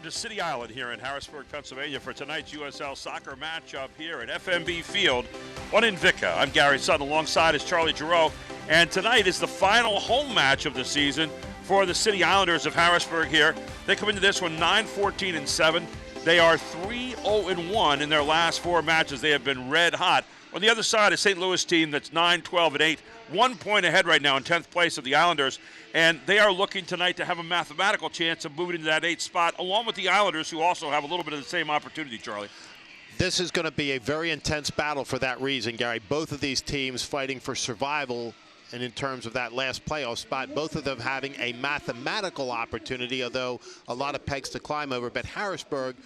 to City Island here in Harrisburg, Pennsylvania for tonight's USL soccer matchup here at FNB Field on Invicta. I'm Gary Sutton, alongside is Charlie Giroux, and tonight is the final home match of the season for the City Islanders of Harrisburg here. They come into this one 9-14-7. They are 3-0-1 in their last 4 matches. They have been red hot. On the other side, a St. Louis team that's 9-12-8, 1 point ahead right now in 10th place of the Islanders, and they are looking tonight to have a mathematical chance of moving into that 8th spot, along with the Islanders, who also have a little bit of the same opportunity, Charlie. This is going to be a very intense battle for that reason, Gary. Both of these teams fighting for survival, and in terms of that last playoff spot, both of them having a mathematical opportunity, although a lot of pegs to climb over. But Harrisburg,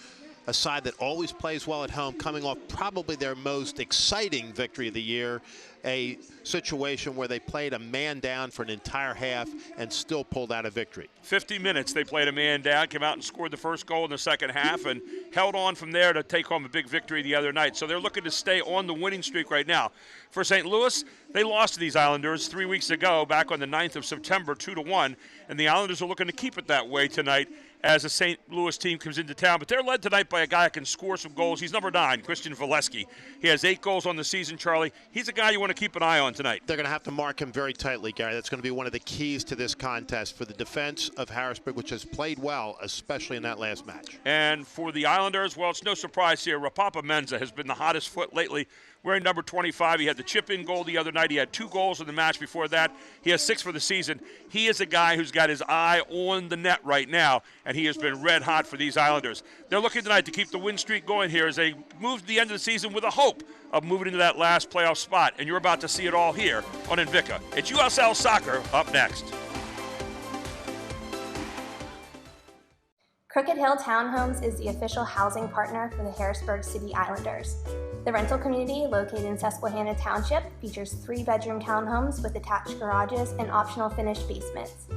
a side that always plays well at home, coming off probably their most exciting victory of the year, a situation where they played a man down for an entire half and still pulled out a victory. 50 minutes they played a man down, came out and scored the first goal in the second half, and held on from there to take home a big victory the other night. So they're looking to stay on the winning streak right now. For St. Louis, they lost to these Islanders 3 weeks ago, back on the 9th of September, 2-1, and the Islanders are looking to keep it that way tonight as the St. Louis team comes into town. But they're led tonight by a guy who can score some goals. He's number 9, Christian Valesky. He has 8 goals on the season, Charlie. He's a guy you want to keep an eye on tonight. They're going to have to mark him very tightly, Gary. That's going to be one of the keys to this contest for the defense of Harrisburg, which has played well, especially in that last match. And for the Islanders, well, it's no surprise here. Rapapa Menza has been the hottest foot lately, wearing number 25. He had the chip-in goal the other night. He had 2 goals in the match before that. He has 6 for the season. He is a guy who's got his eye on the net right now, and he has been red hot for these Islanders. They're looking tonight to keep the win streak going here as they move to the end of the season with a hope of moving into that last playoff spot, and you're about to see it all here on Invicta. It's USL Soccer up next. Crooked Hill Townhomes is the official housing partner for the Harrisburg City Islanders. The rental community, located in Susquehanna Township, features 3-bedroom townhomes with attached garages and optional finished basements.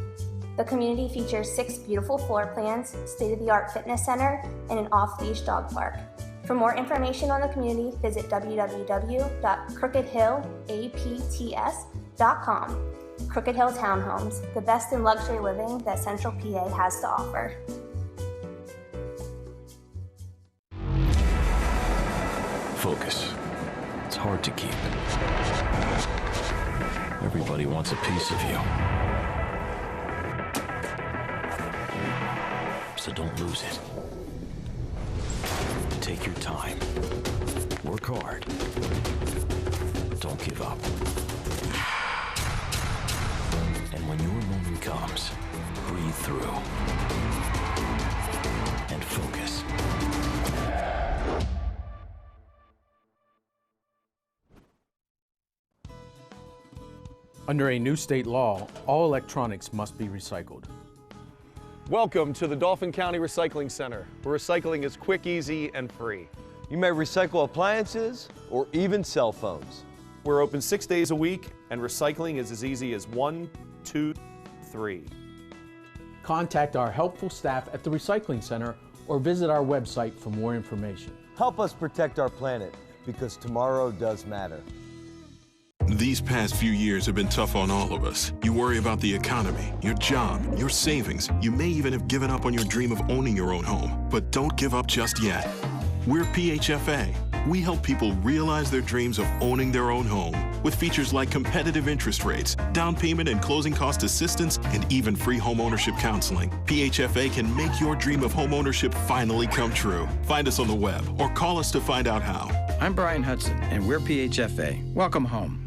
The community features 6 beautiful floor plans, state-of-the-art fitness center, and an off-leash dog park. For more information on the community, visit www.crookedhillapts.com. Crooked Hill Townhomes, the best in luxury living that Central PA has to offer. Focus. It's hard to keep. Everybody wants a piece of you. So don't lose it. Take your time. Work hard. Don't give up. And when your moment comes, breathe through. And focus. Under a new state law, all electronics must be recycled. Welcome to the Dolphin County Recycling Center, where recycling is quick, easy, and free. You may recycle appliances or even cell phones. We're open 6 days a week, and recycling is as easy as 1, 2, 3. Contact our helpful staff at the Recycling Center or visit our website for more information. Help us protect our planet, because tomorrow does matter. These past few years have been tough on all of us. You worry about the economy, your job, your savings. You may even have given up on your dream of owning your own home. But don't give up just yet. We're PHFA. We help people realize their dreams of owning their own home with features like competitive interest rates, down payment and closing cost assistance, and even free home ownership counseling. PHFA can make your dream of home ownership finally come true. Find us on the web or call us to find out how. I'm Brian Hudson, and we're PHFA. Welcome home.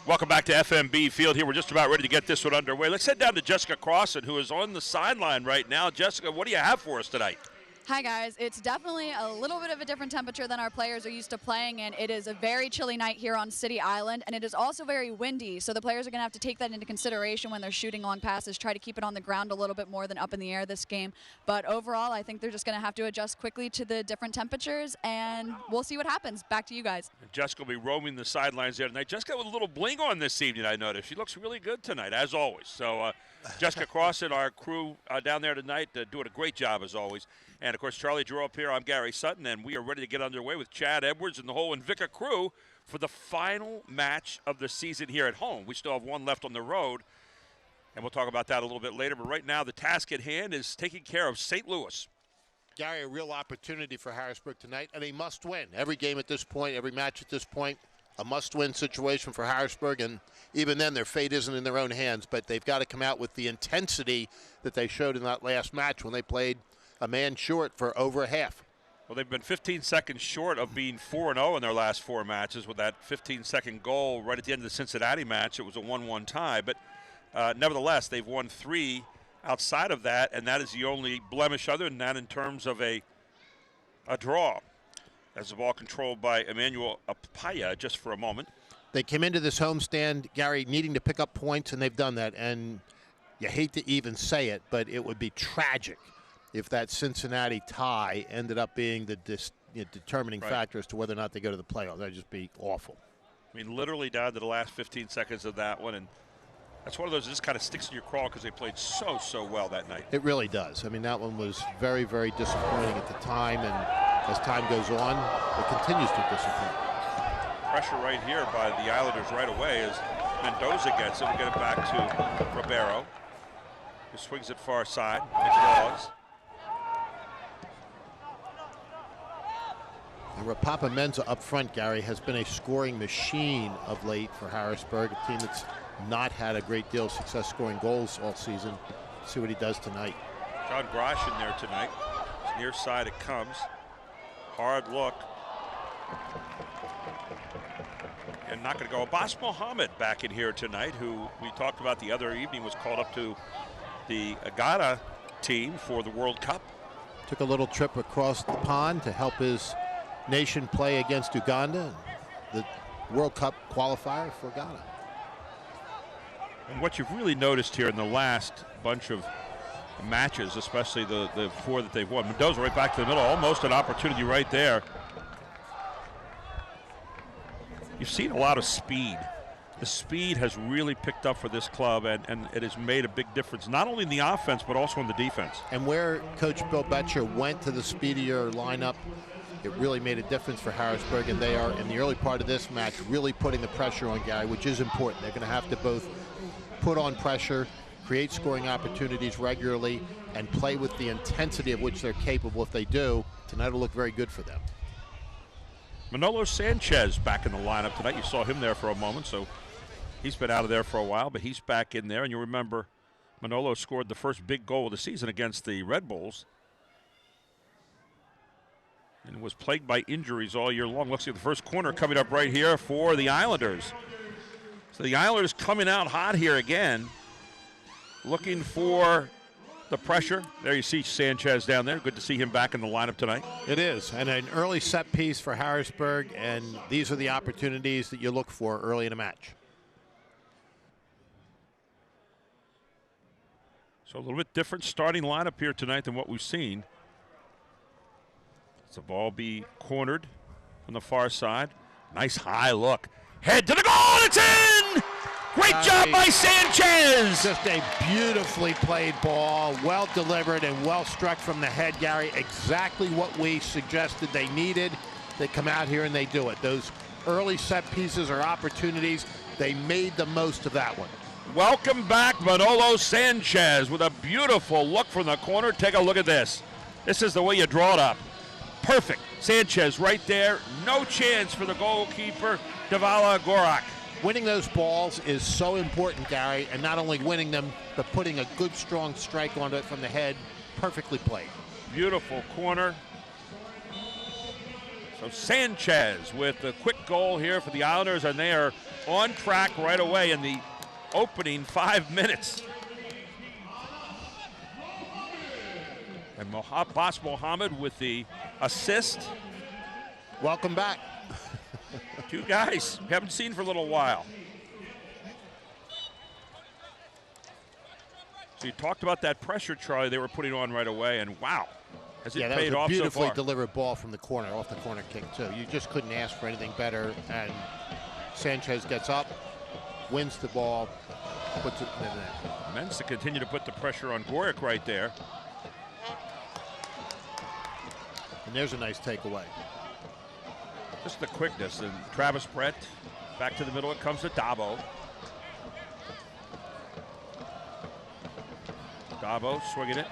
Welcome back to FNB Field here. We're just about ready to get this one underway. Let's head down to Jessica Crossan, who is on the sideline right now. Jessica, what do you have for us tonight? Hi guys, it's definitely a little bit of a different temperature than our players are used to playing in. It is a very chilly night here on City Island, and it is also very windy, so the players are going to have to take that into consideration when they're shooting long passes, try to keep it on the ground a little bit more than up in the air this game. But overall, I think they're just going to have to adjust quickly to the different temperatures, and we'll see what happens. Back to you guys. Jessica will be roaming the sidelines there tonight. Jessica with a little bling on this evening, I noticed. She looks really good tonight, as always. So Jessica Crossan, our crew down there tonight, doing a great job as always. And, of course, Charlie Giroux up here. I'm Gary Sutton, and we are ready to get underway with Chad Edwards and the whole Invicta crew for the final match of the season here at home. We still have one left on the road, and we'll talk about that a little bit later. But right now, the task at hand is taking care of St. Louis. Gary, a real opportunity for Harrisburg tonight, and a must-win. Every game at this point, every match at this point, a must-win situation for Harrisburg, and even then their fate isn't in their own hands, but they've got to come out with the intensity that they showed in that last match when they played a man short for over a half. Well, they've been 15 seconds short of being 4-0 in their last 4 matches with that 15-second goal right at the end of the Cincinnati match. It was a 1-1 tie, but nevertheless, they've won 3 outside of that, and that is the only blemish other than that in terms of a draw. As the ball controlled by Emmanuel Apaya just for a moment. They came into this homestand, Gary, needing to pick up points, and they've done that. And you hate to even say it, but it would be tragic if that Cincinnati tie ended up being the determining factor as to whether or not they go to the playoffs. That would just be awful. I mean, literally down to the last 15 seconds of that one, and that's one of those that just kind of sticks in your craw because they played so well that night. It really does. I mean, that one was very, very disappointing at the time, and as time goes on, it continues to disappoint. Pressure right here by the Islanders right away as Mendoza gets it. We'll get it back to Ribeiro, who swings it far side. McLaws. And Rapapa Menza up front, Gary, has been a scoring machine of late for Harrisburg, a team that's not had a great deal of success scoring goals all season. See what he does tonight. John Grosh in there tonight. Near side it comes. Hard look. And not going to go. Abbas Mohammed back in here tonight, who we talked about the other evening was called up to the Ghana team for the World Cup. Took a little trip across the pond to help his nation play against Uganda, the World Cup qualifier for Ghana. And what you've really noticed here in the last bunch of matches, especially the 4 that they've won, Mendoza right back to the middle, almost an opportunity right there. You've seen a lot of speed. The speed has really picked up for this club, and it has made a big difference, not only in the offense, but also in the defense. And where Coach Bill Betcher went to the speedier lineup, it really made a difference for Harrisburg, and they are, in the early part of this match, really putting the pressure on Gary, which is important. They're going to have to both put on pressure, create scoring opportunities regularly, and play with the intensity of which they're capable. If they do, tonight will look very good for them. Manolo Sanchez back in the lineup tonight. You saw him there for a moment, so he's been out of there for a while, but he's back in there. And you remember Manolo scored the first big goal of the season against the Red Bulls and was plagued by injuries all year long. Looks like the first corner coming up right here for the Islanders. So the Islanders coming out hot here again, looking for the pressure. There you see Sanchez down there. Good to see him back in the lineup tonight. It is, and an early set piece for Harrisburg, and these are the opportunities that you look for early in a match. So a little bit different starting lineup here tonight than what we've seen. As the ball be cornered on the far side. Nice high look. Head to the goal, it's in! Great job by Sanchez! Just a beautifully played ball, well delivered and well struck from the head, Gary. Exactly what we suggested they needed. They come out here and they do it. Those early set pieces or opportunities, they made the most of that one. Welcome back, Manolo Sanchez with a beautiful look from the corner. Take a look at this. This is the way you draw it up. Perfect. Sanchez right there. No chance for the goalkeeper, Davala Gorak. Winning those balls is so important, Gary, and not only winning them, but putting a good, strong strike on it from the head. Perfectly played. Beautiful corner. So Sanchez with the quick goal here for the Islanders, and they are on track right away in the opening 5 minutes. And Abbas Mohammed with the assist. Welcome back. 2 guys we haven't seen for a little while. So you talked about that pressure, Charlie, they were putting on right away, and wow, has it paid off so far. Yeah, that was a beautifully delivered ball from the corner, off the corner kick, too. You just couldn't ask for anything better, and Sanchez gets up, wins the ball, puts it in the net. Men's to continue to put the pressure on Gorak right there. And there's a nice takeaway. Just the quickness, and Travis Brett back to the middle. It comes to Dabo. Dabo swinging it.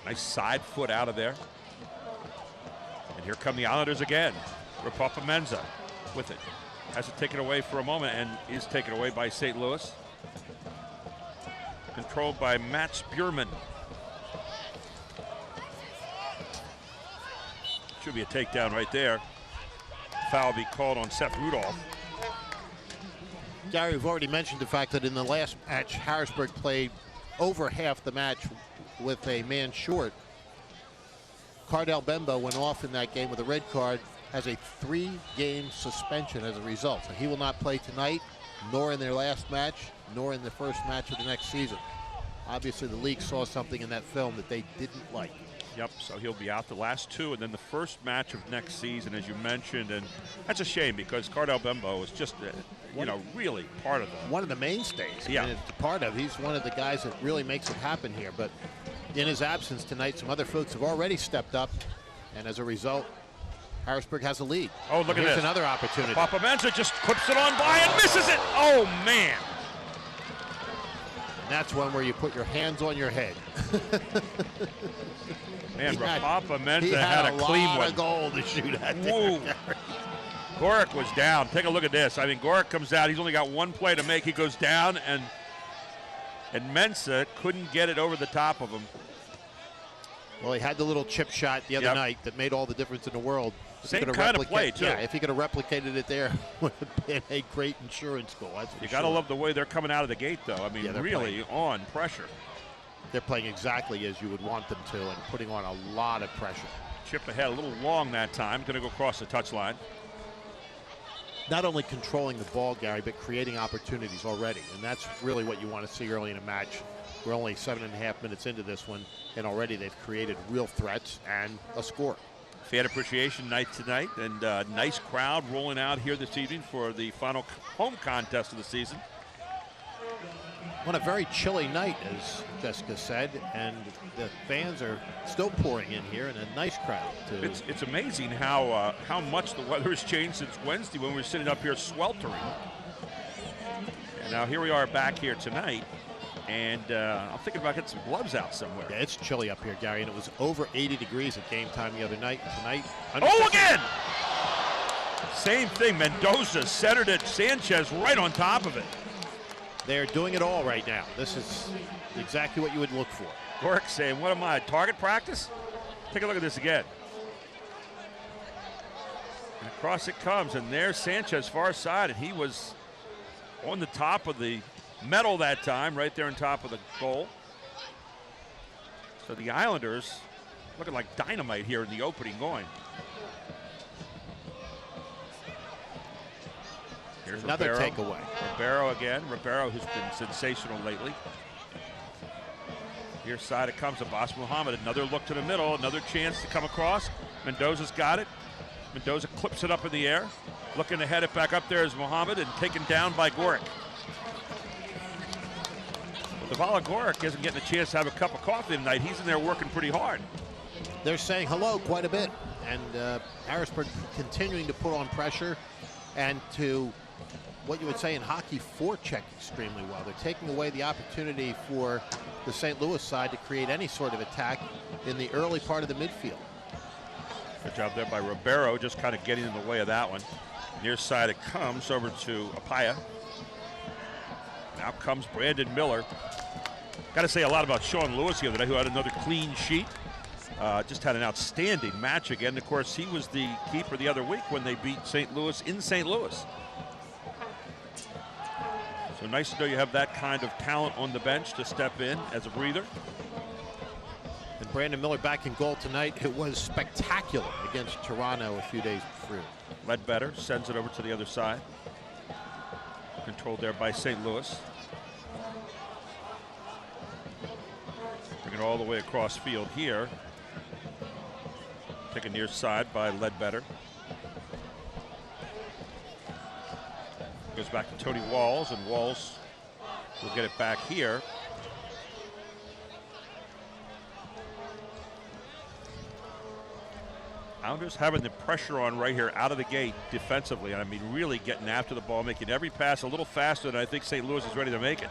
Nice side foot out of there. And here come the Islanders again. Rapapa-Mensah with it. Has it taken away for a moment and is taken away by St. Louis. Controlled by Matt Spearman. Should be a takedown right there. Foul be called on Seth Rudolph. Gary, we've already mentioned the fact that in the last match, Harrisburg played over half the match with a man short. Cardell Bembo went off in that game with a red card, has a 3-game suspension as a result. So he will not play tonight, nor in their last match, nor in the first match of the next season. Obviously, the league saw something in that film that they didn't like. Yep, so he'll be out the last 2, and then the first match of next season, as you mentioned, and that's a shame because Cardell Bembo is just, really part of one of the mainstays. Yeah, I mean, it's part of. He's one of the guys that really makes it happen here. But in his absence tonight, some other folks have already stepped up, and as a result, Harrisburg has a lead. Oh, look at this! Another opportunity. Rapapa-Mensah just clips it on by and misses it. Oh man! And that's one where you put your hands on your head. Man, Rapapa-Mensah had a clean one. He had a lot of goal to shoot at there. Gorick was down. Take a look at this. I mean, Gorick comes out. He's only got one play to make. He goes down, and Mensah couldn't get it over the top of him. Well, he had the little chip shot the other night that made all the difference in the world. Same kind of play, too. Yeah, if he could have replicated it there, it would have been a great insurance goal. That's for you got to love the way they're coming out of the gate, though. I mean, really on pressure. They're playing exactly as you would want them to and putting on a lot of pressure. Chip ahead, a little long that time. Going to go across the touchline. Not only controlling the ball, Gary, but creating opportunities already. And that's really what you want to see early in a match. We're only 7.5 minutes into this one, and already they've created real threats and a score. Fan appreciation night tonight, and nice crowd rolling out here this evening for the final home contest of the season. On a very chilly night, as Jessica said, and the fans are still pouring in here, and a nice crowd too. It's amazing how much the weather has changed since Wednesday when we were sitting up here sweltering. And now here we are back here tonight, and I'm thinking about getting some gloves out somewhere. Yeah, it's chilly up here, Gary, and it was over 80 degrees at game time the other night. Tonight, oh, again! Same thing. Mendoza centered it. Sanchez right on top of it. They're doing it all right now. This is exactly what you would look for. Gorick saying, what am I, target practice? Take a look at this again. And across it comes, and there's Sanchez far side, and he was on the top of the metal that time, right there on top of the goal. So the Islanders looking like dynamite here in the opening going. Here's another Ribeiro. takeaway. Ribeiro again. Ribeiro, who's been sensational lately. Here side it comes, Abbas Muhammad. Another look to the middle, another chance to come across. Mendoza's got it. Mendoza clips it up in the air. Looking to head it back up there is Muhammad and taken down by Gorick. But Davala Gorick isn't getting a chance to have a cup of coffee tonight. He's in there working pretty hard. They're saying hello quite a bit. And Harrisburg continuing to put on pressure and to what you would say in hockey, forecheck extremely well. They're taking away the opportunity for the St. Louis side to create any sort of attack in the early part of the midfield. Good job there by Ribeiro, just kind of getting in the way of that one. Near side it comes over to Apaya. Now comes Brandon Miller. Got to say a lot about Sean Lewis the other day, who had another clean sheet. Just had an outstanding match again. Of course, he was the keeper the other week when they beat St. Louis in St. Louis. So nice to know you have that kind of talent on the bench to step in as a breather. And Brandon Miller back in goal tonight. It was spectacular against Toronto a few days before. Ledbetter sends it over to the other side. Controlled there by St. Louis. Bring it all the way across field here. Taken near side by Ledbetter. Goes back to Tony Walls, and Walls will get it back here. Islanders having the pressure on right here out of the gate defensively, and I mean really getting after the ball, making every pass a little faster than I think St. Louis is ready to make it.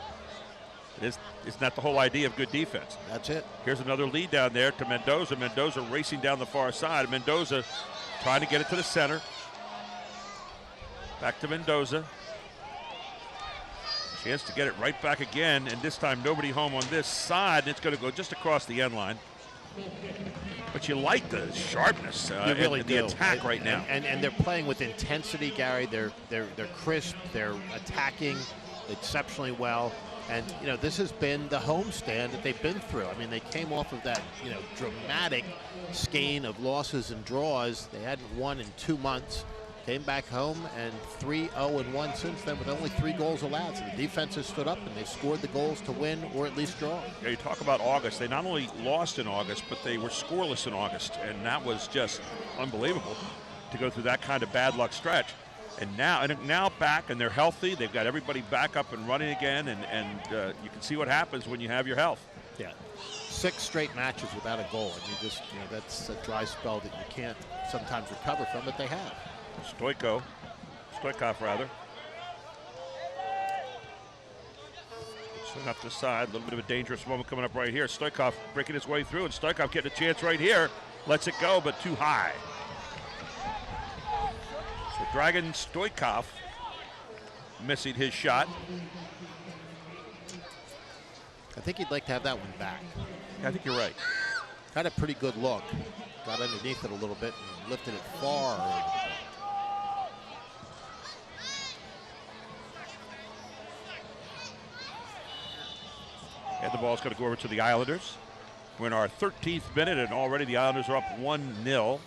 Isn't that the whole idea of good defense? That's it. Here's another lead down there to Mendoza. Mendoza racing down the far side. Mendoza trying to get it to the center. Back to Mendoza. Chance to get it right back again, and this time nobody home on this side. It's going to go just across the end line. But you like the sharpness you really and the attack right now. And they're playing with intensity, Gary. They're crisp. They're attacking exceptionally well. And, you know, this has been the homestand that they've been through. I mean, they came off of that, you know, dramatic skein of losses and draws. They hadn't won in 2 months. Came back home and 3-0-1 since then with only 3 goals allowed. So the defense has stood up and they've scored the goals to win or at least draw. Yeah, you talk about August. They not only lost in August, but they were scoreless in August. And that was just unbelievable to go through that kind of bad luck stretch. And now back, and they're healthy. They've got everybody back up and running again, and you can see what happens when you have your health. Yeah, 6 straight matches without a goal, and you just, you know, that's a dry spell that you can't sometimes recover from, but they have. Stoikov rather. Swing up the side, a little bit of a dangerous moment coming up right here. Stoikov breaking his way through, and Stoikov getting a chance right here. Lets it go, but too high. So Dragan Stoikov missing his shot. I think he'd like to have that one back. I think you're right. Had a pretty good look. Got underneath it a little bit and lifted it far. And the ball's going to go over to the Islanders. We're in our 13th minute, and already the Islanders are up 1-0.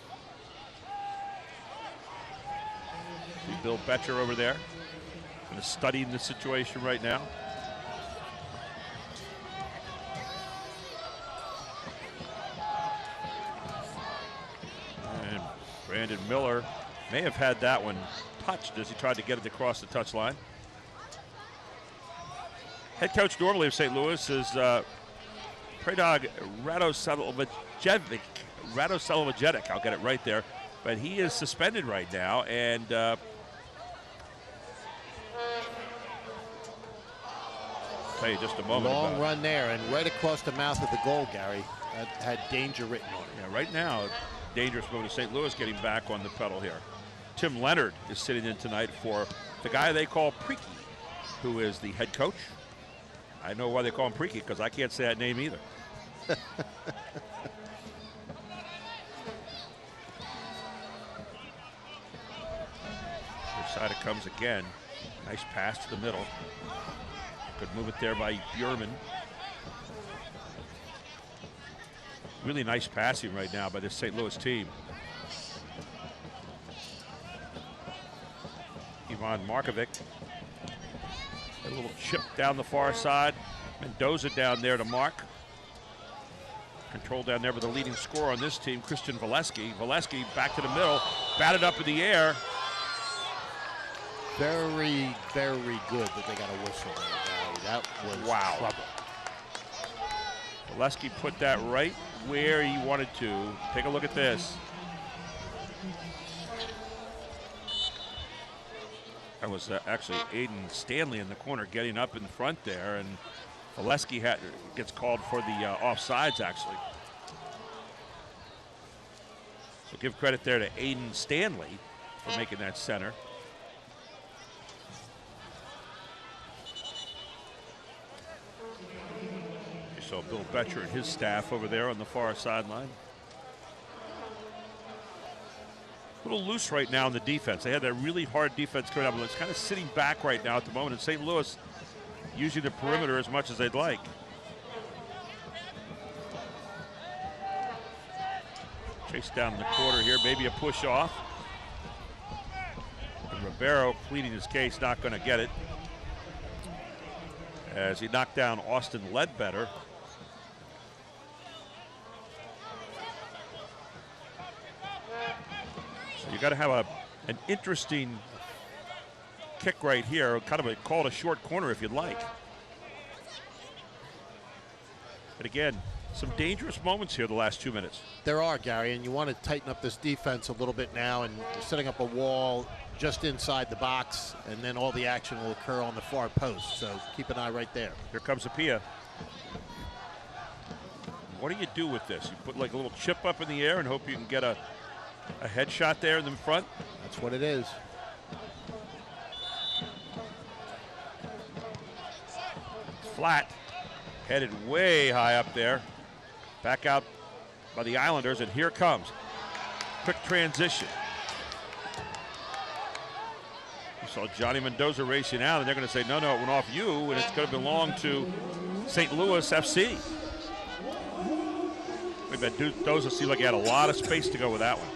See Bill Betcher over there, kind of studying the situation right now. And Brandon Miller may have had that one touched as he tried to get it across the touch line. Head coach normally of St. Louis is Predrag Radosavljevic. I'll get it right there. But he is suspended right now, and I'll tell you just a moment. Long run there, and right across the mouth of the goal, Gary. That had danger written on it. Yeah, right now, dangerous move to St. Louis getting back on the pedal here. Tim Leonard is sitting in tonight for the guy they call Preaky, who is the head coach. I know why they call him Preaky, because I can't say that name either. This side it comes again. Nice pass to the middle. Good move it there by Bjurman. Really nice passing right now by this St. Louis team. Ivan Markovic. A little chip down the far side. Mendoza down there to mark. Control down there with the leading scorer on this team, Christian Valesky. Valesky back to the middle, batted up in the air. Very, very good that they got a whistle there. That was trouble. Valesky put that right where he wanted to. Take a look at this. That was actually Aiden Stanley in the corner getting up in front there, and Valesky gets called for the offsides, actually. So give credit there to Aiden Stanley for making that center. You saw Bill Betcher and his staff over there on the far sideline. A little loose right now in the defense. They had that really hard defense coming up, but it's kind of sitting back right now at the moment. And St. Louis using the perimeter as much as they'd like. Chase down in the quarter here, maybe a push off. And Ribeiro pleading his case, not going to get it, as he knocked down Austin Ledbetter. So you got to have an interesting kick right here, kind of call it a short corner if you'd like. But again, some dangerous moments here the last 2 minutes. There are, Gary, and you want to tighten up this defense a little bit now, and you're setting up a wall just inside the box, and then all the action will occur on the far post. So keep an eye right there. Here comes Apia. What do you do with this? You put like a little chip up in the air and hope you can get a headshot there in the front? That's what it is. Flat, headed way high up there. Back out by the Islanders, and here comes. Quick transition. You saw Johnny Mendoza racing out, and they're going to say, no, it went off you, and it's going to belong to St. Louis FC. Maybe Mendoza seemed like he had a lot of space to go with that one.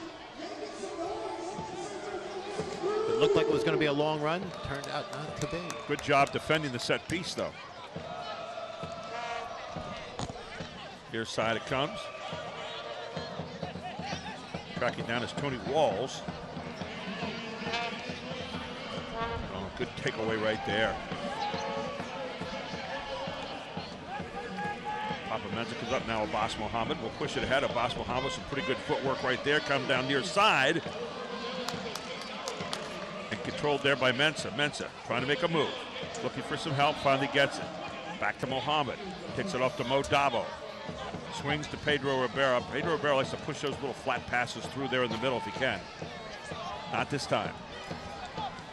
It looked like it was going to be a long run. Turned out not to be. Good job defending the set piece, though. Near side it comes. Tracking down is Tony Walls. Oh, good takeaway right there. Papa Menza comes up now. Abbas Mohammed will push it ahead. Abbas Mohammed, some pretty good footwork right there. Come down near side. And controlled there by Mensa. Mensa trying to make a move. Looking for some help, finally gets it. Back to Mohammed. Takes it off to Mo Dabo. Swings to Pedro Rivera. Pedro Rivera likes to push those little flat passes through there in the middle if he can. Not this time.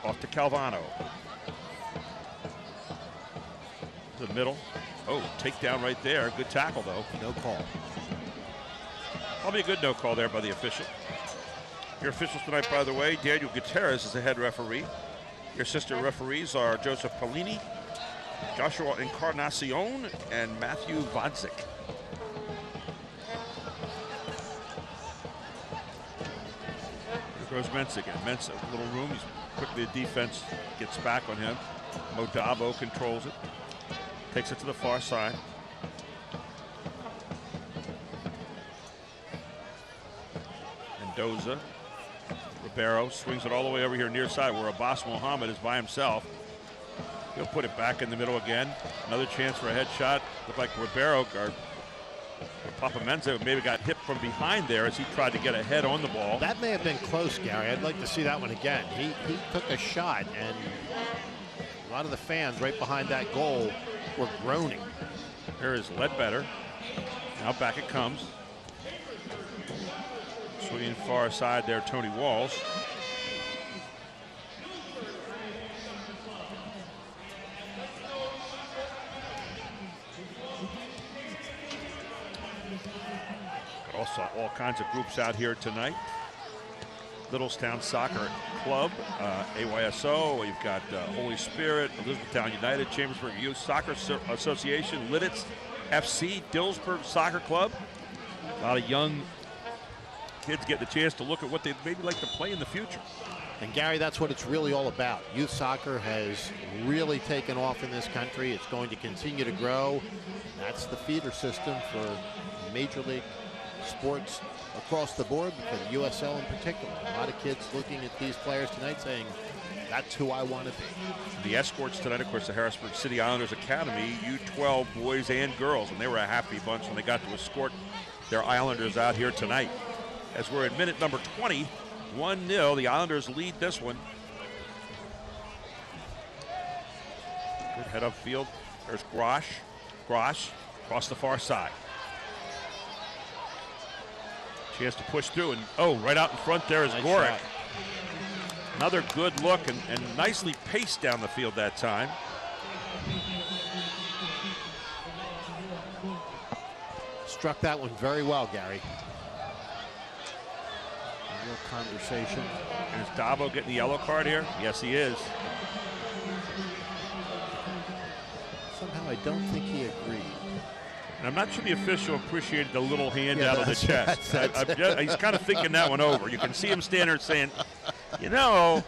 Off to Calvano. The middle. Oh, takedown right there. Good tackle, though. No call. Probably a good no call there by the official. Your officials tonight, by the way, Daniel Gutierrez is the head referee. Your sister referees are Joseph Polini, Joshua Encarnacion, and Matthew Vodzik. Here goes Mensah again. Mensah, little room. He's quickly, the defense gets back on him. Mo Dabo controls it. Takes it to the far side. Mendoza. Ribeiro swings it all the way over here near side where Abbas Mohammed is by himself. He'll put it back in the middle again. Another chance for a headshot. Looked like Ribeiro or Papa Menza maybe got hit from behind there as he tried to get a head on the ball. That may have been close, Gary. I'd like to see that one again. He took a shot, and a lot of the fans right behind that goal were groaning. Here is Ledbetter. Now back it comes. Swinging far side there, Tony Walls. Also, all kinds of groups out here tonight. Littlestown Soccer Club, AYSO. You've got Holy Spirit, Elizabethtown United, Chambersburg Youth Soccer Association, Lidditz FC, Dillsburg Soccer Club. A lot of young kids get the chance to look at what they'd maybe like to play in the future. And Gary, that's what it's really all about. Youth soccer has really taken off in this country. It's going to continue to grow. That's the feeder system for Major League sports across the board, for the USL in particular. A lot of kids looking at these players tonight saying, that's who I want to be. The escorts tonight, of course, the Harrisburg City Islanders Academy, U12 boys and girls, and they were a happy bunch when they got to escort their Islanders out here tonight. As we're at minute number 20, 1-0, the Islanders lead this one. Good head up field. There's Grosh. Grosh across the far side. Chance to push through, and right out in front there is nice Gorick. Shot. Another good look and nicely paced down the field that time. Struck that one very well, Gary. A real conversation. Is Dabo getting the yellow card here? Yes, he is. Somehow I don't think he agreed. And I'm not sure the official appreciated the little hand out of the chest. That's he's kind of thinking that one over. You can see him standing there saying, you know.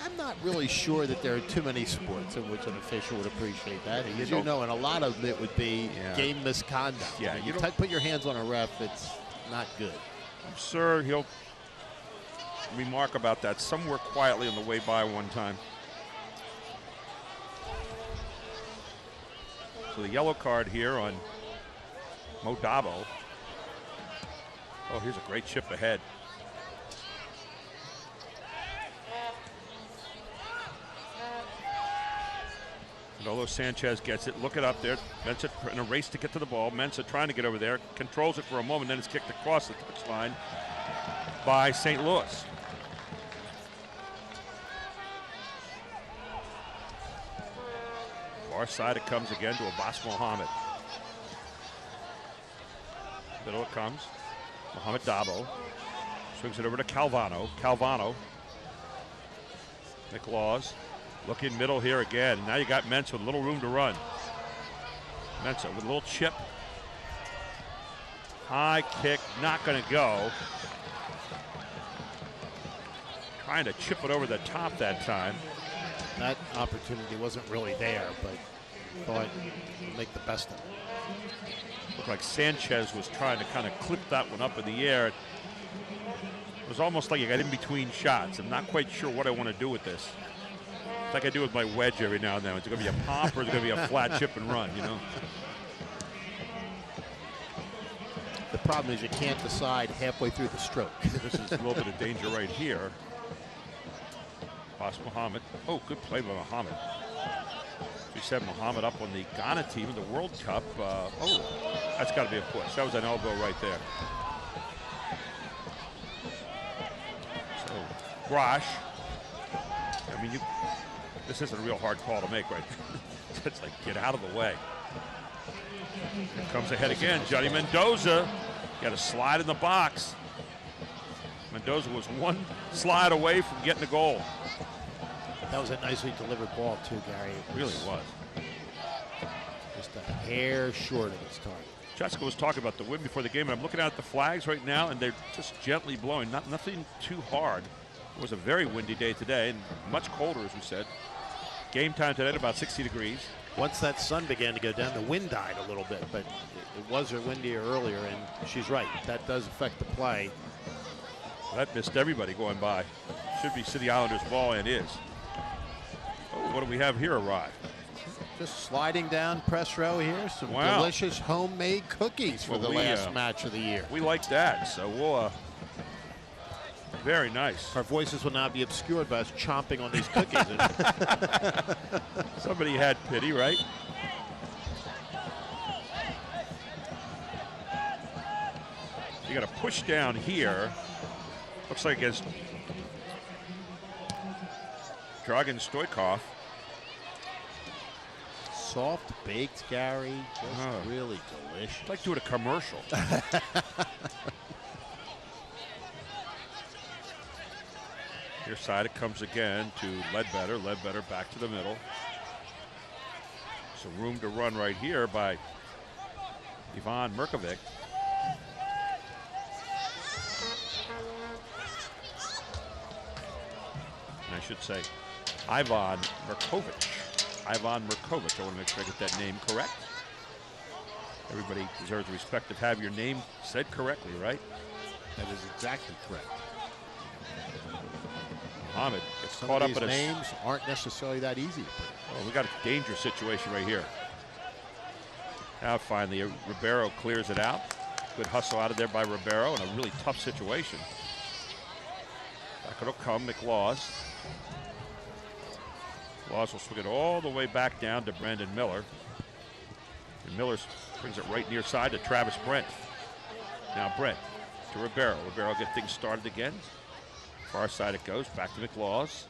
I'm not really sure that there are too many sports in which an official would appreciate that. As you know, and a lot of it would be game misconduct. Yeah, you put your hands on a ref, it's not good. I'm sure he'll remark about that somewhere quietly on the way by one time. So the yellow card here on Mo Dabo. Oh, here's a great chip ahead. Manolo Sanchez gets it. Look it up there. Mensah in a race to get to the ball. Mensah trying to get over there. Controls it for a moment. Then it's kicked across the touchline by St. Louis. Far side it comes again to Abbas Mohammed. Middle it comes. Mohamed Dabo. Swings it over to Calvano. Calvano. McLaws. Looking middle here again. Now you got Mensah with a little room to run. Mensah with a little chip. High kick, not going to go. Trying to chip it over the top that time. That opportunity wasn't really there, but thought he'd make the best of it. Looked like Sanchez was trying to kind of clip that one up in the air. It was almost like he got in between shots. I'm not quite sure what I want to do with this. It's like I do with my wedge every now and then. Is it going to be a pop or is it going to be a flat chip and run, you know? The problem is you can't decide halfway through the stroke. This is a little bit of danger right here. Abbas Mohammed. Oh, good play by Mohammed. We said Mohammed up on the Ghana team in the World Cup. Oh, that's got to be a push. That was an elbow right there. So, Grosh. I mean, this isn't a real hard call to make right now. It's like, get out of the way. Here comes ahead again. Johnny Mendoza. Got a slide in the box. Mendoza was one slide away from getting a goal. That was a nicely delivered ball too, Gary. It really was. Just a hair short of its target. Jessica was talking about the wind before the game, and I'm looking at the flags right now, and they're just gently blowing. Nothing too hard. It was a very windy day today, and much colder, as we said. Game time today at about 60 degrees. Once that sun began to go down, the wind died a little bit, but it was windier earlier, and she's right. That does affect the play. That missed everybody going by. Should be City Islanders ball, and is. Oh, what do we have here arrive? Just sliding down press row here. Some delicious homemade cookies for the last match of the year. We like that, so we'll, very nice. Our voices will now be obscured by us chomping on these cookies. Somebody had pity, right? You got to push down here. Looks like it's Dragan Stoikov. Soft baked, Gary. Just really delicious. It's like doing a commercial. Here side it comes again to Ledbetter. Ledbetter back to the middle. Some room to run right here by Ivan Merkovic. And I should say Ivan Merkovic. Ivan Merkovic. I want to make sure I get that name correct. Everybody deserves the respect of have your name said correctly, right? That is exactly correct. Mohammed gets Some caught of up these in names aren't necessarily that easy. Oh, we got a dangerous situation right here. Now finally, Ribeiro clears it out. Good hustle out of there by Ribeiro in a really tough situation. Back it'll come, McLaws. McLaws will swing it all the way back down to Brandon Miller. And Miller brings it right near side to Travis Brent. Now Brent to Ribeiro. Ribeiro get things started again. Far side it goes, back to McLaws.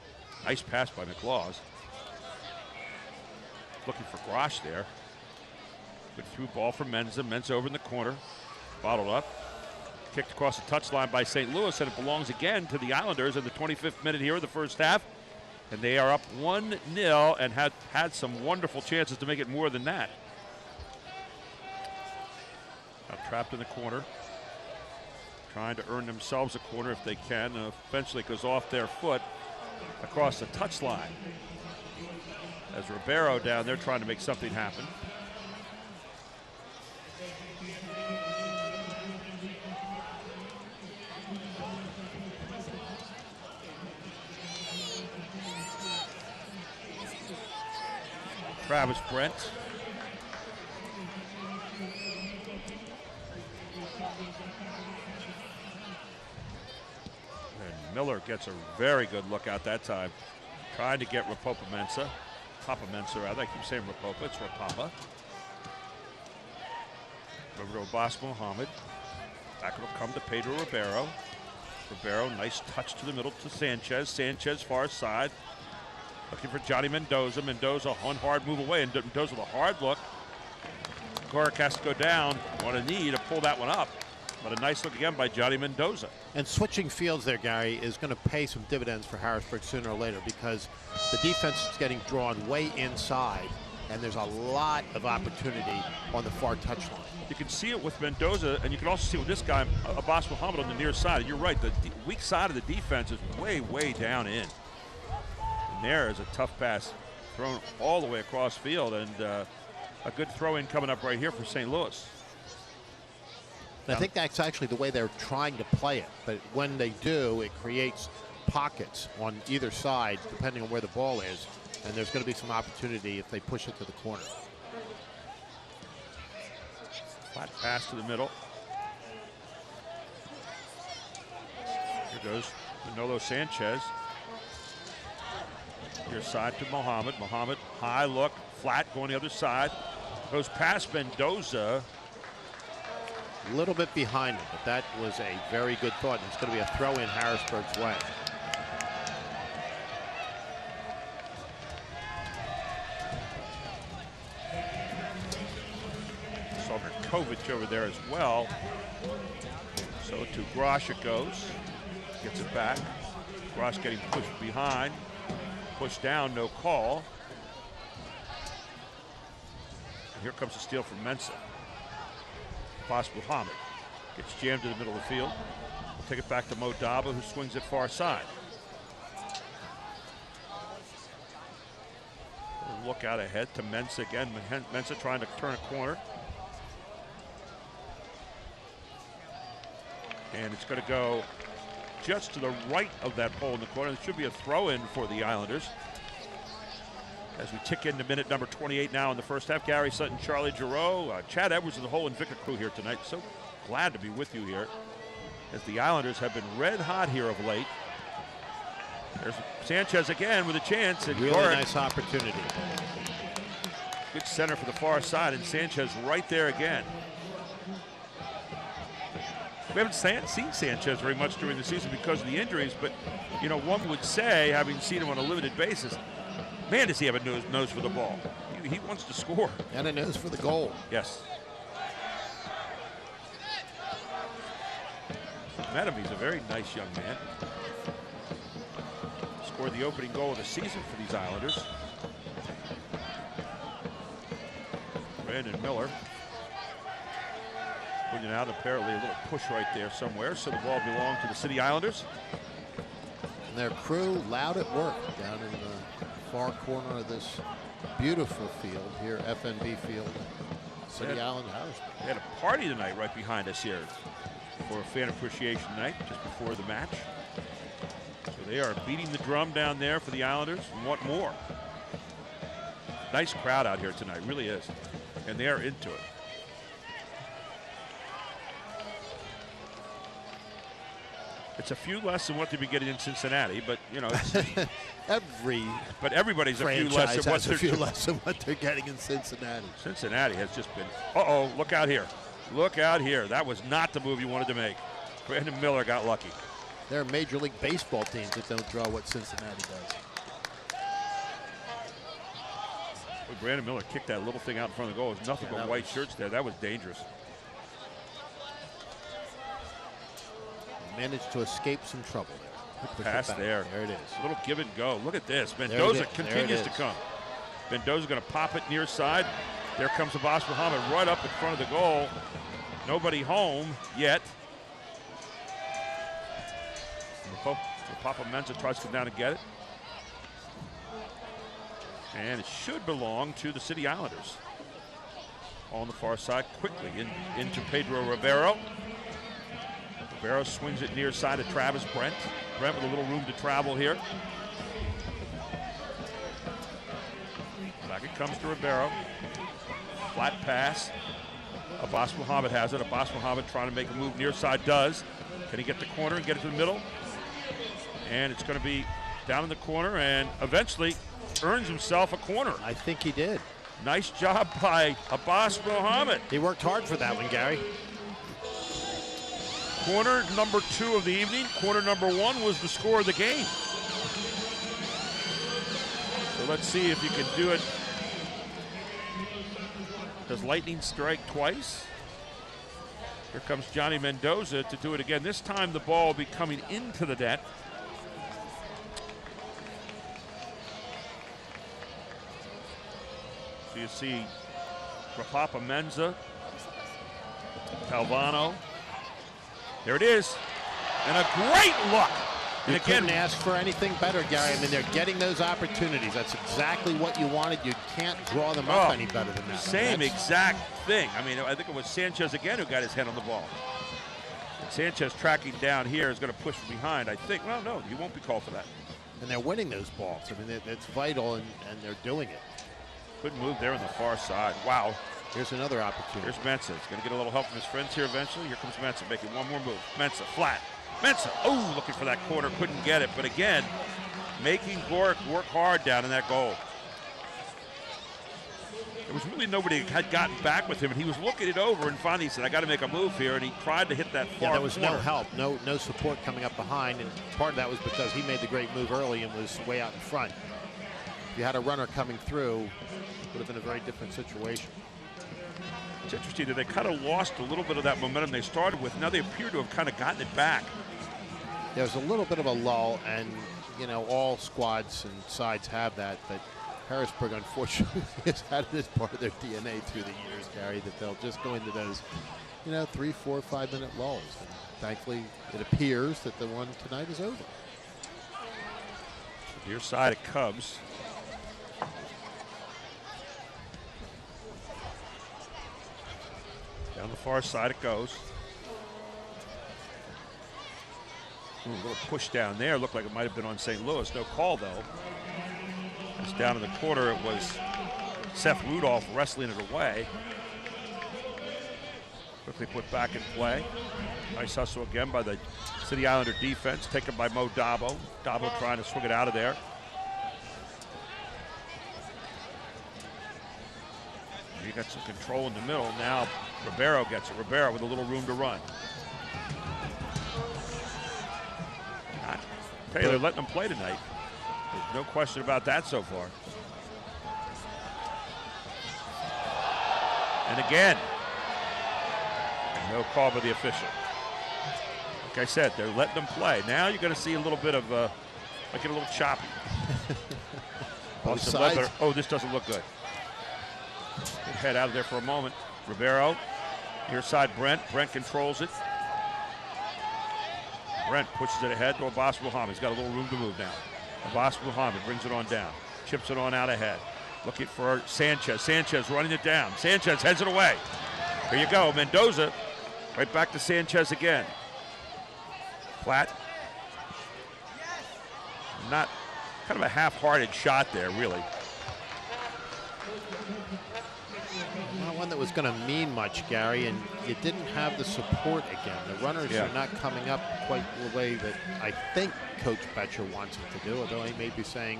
Nice pass by McLaws. Looking for Grosh there. Good through ball for Mensah. Mensah over in the corner. Bottled up. Kicked across the touchline by St. Louis, and it belongs again to the Islanders in the 25th minute here of the first half. And they are up 1-0 and had some wonderful chances to make it more than that. Now trapped in the corner. Trying to earn themselves a corner if they can. And eventually it goes off their foot across the touchline. As Ribeiro down there trying to make something happen. Travis Brent. And Miller gets a very good look out that time. Trying to get Rapopa Mensah. Rapapa-Mensah, rather. I keep saying Rapapa. It's Rapapa. Over to Abbas Mohammed. Back it'll come to Pedro Ribeiro. Ribeiro, nice touch to the middle to Sanchez. Sanchez, far side. Looking for Johnny Mendoza. Mendoza, one hard move away, and Mendoza with a hard look. Gorick has to go down on a knee to pull that one up. But a nice look again by Johnny Mendoza. And switching fields there, Gary, is going to pay some dividends for Harrisburg sooner or later because the defense is getting drawn way inside, and there's a lot of opportunity on the far touchline. You can see it with Mendoza, and you can also see with this guy, Abbas Mohammed, on the near side. And you're right, the weak side of the defense is way, way down in. And there is a tough pass thrown all the way across field, and a good throw-in coming up right here for St. Louis. And I think that's actually the way they're trying to play it. But when they do, it creates pockets on either side, depending on where the ball is. And there's going to be some opportunity if they push it to the corner. Flat pass to the middle. Here goes Manolo Sanchez. Near side to Mohammed. Mohammed, high look, flat, going the other side. Goes past Mendoza. A little bit behind him, but that was a very good thought. It's going to be a throw in Harrisburg's way. Saw Kovic over there as well. So to Grosh it goes. Gets it back. Grosh getting pushed behind. Pushed down, no call. And here comes the steal from Mensah. Abbas Mohammed gets jammed in the middle of the field. We'll take it back to Mo Daba, who swings it far side. We'll look out ahead to Mensah again. Mensah trying to turn a corner. And it's going to go just to the right of that hole in the corner. There should be a throw-in for the Islanders. As we tick into minute number 28 now in the first half. Gary Sutton, Charlie Giroux, Chad Edwards, and the whole Invicta crew here tonight. So glad to be with you here as the Islanders have been red hot here of late. There's Sanchez again with a chance. And really Gorick, nice opportunity. good center for the far side, and Sanchez right there again. We haven't seen Sanchez very much during the season because of the injuries, but you know, one would say, having seen him on a limited basis, man, does he have a nose for the ball. He wants to score. And a nose for the goal. Yes. Met him, he's a very nice young man. Scored the opening goal of the season for these Islanders. Brandon Miller. Putting out apparently a little push right there somewhere, so the ball belonged to the City Islanders. And their crew loud at work down in the far corner of this beautiful field here, FNB Field, City Island, Harrisburg. They had a party tonight right behind us here for a fan appreciation night just before the match. So they are beating the drum down there for the Islanders and want more. Nice crowd out here tonight, really is. And they are into it. It's a few less than what they've been getting in Cincinnati, but you know, it's but everybody's a few less than what they're getting in Cincinnati. Cincinnati has just been. Uh-oh! Look out here! Look out here! That was not the move you wanted to make. Brandon Miller got lucky. There are Major League Baseball teams that don't draw what Cincinnati does. Well, Brandon Miller kicked that little thing out in front of the goal. It was nothing but white shirts there. That was dangerous. Managed to escape some trouble there. Pass there. There it is. A little give and go. Look at this. Mendoza continues to come. Mendoza going to pop it near side. There comes Abbas Mohammed right up in front of the goal. Nobody home yet. Rapapa-Mensah tries to come down and get it. And it should belong to the City Islanders. On the far side, quickly into Pedro Ribeiro. Ribeiro swings it near side of Travis Brent. Brent with a little room to travel here. Back it comes to Ribeiro. Flat pass. Abbas Mohammed has it. Abbas Mohammed trying to make a move near side, does. Can he get the corner and get it to the middle? And it's going to be down in the corner, and eventually earns himself a corner. I think he did. Nice job by Abbas Mohammed. He worked hard for that one, Gary. Corner number 2 of the evening. Corner number 1 was the score of the game. So let's see if you can do it. Does Lightning strike twice? Here comes Johnny Mendoza to do it again. This time the ball will be coming into the net. So you see Rapapa Menza, Calvano. There it is. And a great look. And you couldn't ask for anything better, Gary. I mean, they're getting those opportunities. That's exactly what you wanted. You can't draw them up any better than that. Same exact thing. I mean, I think it was Sanchez again who got his head on the ball. And Sanchez tracking down here is going to push from behind, I think. Well, no, he won't be called for that. And they're winning those balls. I mean, it's vital, and they're doing it. Good move there on the far side. Wow. Here's another opportunity. Here's Mensah. He's going to get a little help from his friends here eventually. Here comes Mensah making one more move. Mensah, flat. Mensah, oh, looking for that corner, couldn't get it. But again, making Gork work hard down in that goal. There was really nobody had gotten back with him, and he was looking it over, and finally he said, I got to make a move here, and he tried to hit that far there was corner. no help, no support coming up behind, and part of that was because he made the great move early and was way out in front. If you had a runner coming through, it would have been a very different situation. It's interesting that they kind of lost a little bit of that momentum they started with. Now they appear to have kind of gotten it back. There's a little bit of a lull, and you know, all squads and sides have that, but Harrisburg unfortunately has had it as part of their DNA through the years, Gary, that they'll just go into those, you know, 3, 4, 5 minute lulls. And thankfully, it appears that the one tonight is over. Near side of Cubs. Down the far side it goes. Ooh, a little push down there. Looked like it might have been on St. Louis. No call, though. It's down in the corner. It was Seth Rudolph wrestling it away. Quickly put back in play. Nice hustle again by the City Islander defense, taken by Mo Dabo. Dabo trying to swing it out of there. You got some control in the middle. Now Ribeiro gets it. Ribeiro with a little room to run. Taylor letting them play tonight. There's no question about that so far. And again, no call by the official. Like I said, they're letting them play. Now you're going to see a little bit of, make it a little choppy. Both sides. Oh, this doesn't look good. Head out of there for a moment. Ribeiro, near side Brent. Brent controls it. Brent pushes it ahead to Abbas Muhammad. He's got a little room to move now. Abbas Muhammad brings it on down. Chips it on out ahead. Looking for Sanchez. Sanchez running it down. Sanchez heads it away. Here you go. Mendoza right back to Sanchez again. Flat. Not kind of a half-hearted shot there, really. Not one that was going to mean much, Gary, and you didn't have the support again. The runners are not coming up quite the way that I think Coach Betcher wants them to do, although he may be saying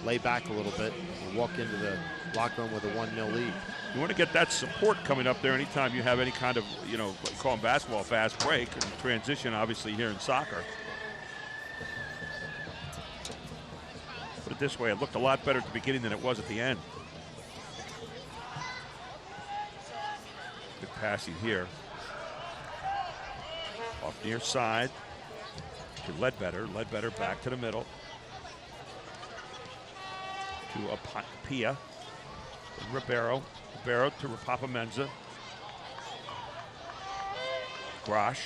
lay back a little bit and walk into the locker room with a 1-0 lead. You want to get that support coming up there anytime you have any kind of, you know, what you call in basketball, fast break and transition, obviously, here in soccer. Put it this way, it looked a lot better at the beginning than it was at the end. Good passing here. Off near side to Ledbetter. Ledbetter back to the middle. To Apia. Ribeiro. Ribeiro to Rapapa Menza. Grosh.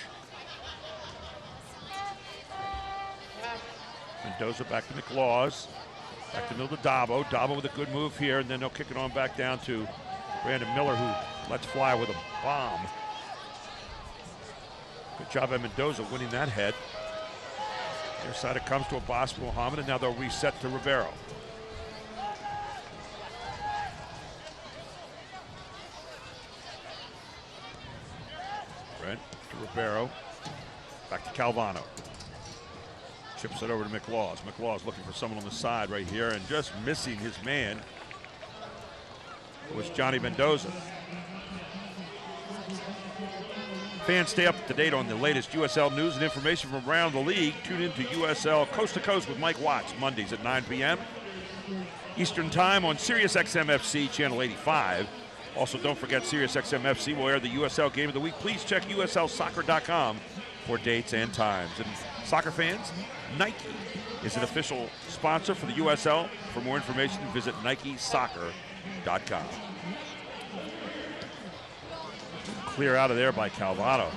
Mendoza back to McLaws. Back to middle to Dabo. Dabo with a good move here, and then they'll kick it on back down to Brandon Miller, who lets fly with a bomb. Good job by Mendoza winning that head. Their side it comes to Abbas Muhammad, and now they'll reset to Ribeiro. Brent to Ribeiro. Back to Calvano. Chips it over to McLaws. McLaws looking for someone on the side right here and just missing his man. It was Johnny Mendoza. Fans, stay up to date on the latest USL news and information from around the league. Tune in to USL Coast to Coast with Mike Watts, Mondays at 9 p.m. Eastern Time on Sirius XM FC, Channel 85. Also, don't forget Sirius XM FC will air the USL Game of the Week. Please check USLsoccer.com for dates and times. And soccer fans, Nike is an official sponsor for the USL. For more information, visit NikeSoccer.com. Clear out of there by Calvado.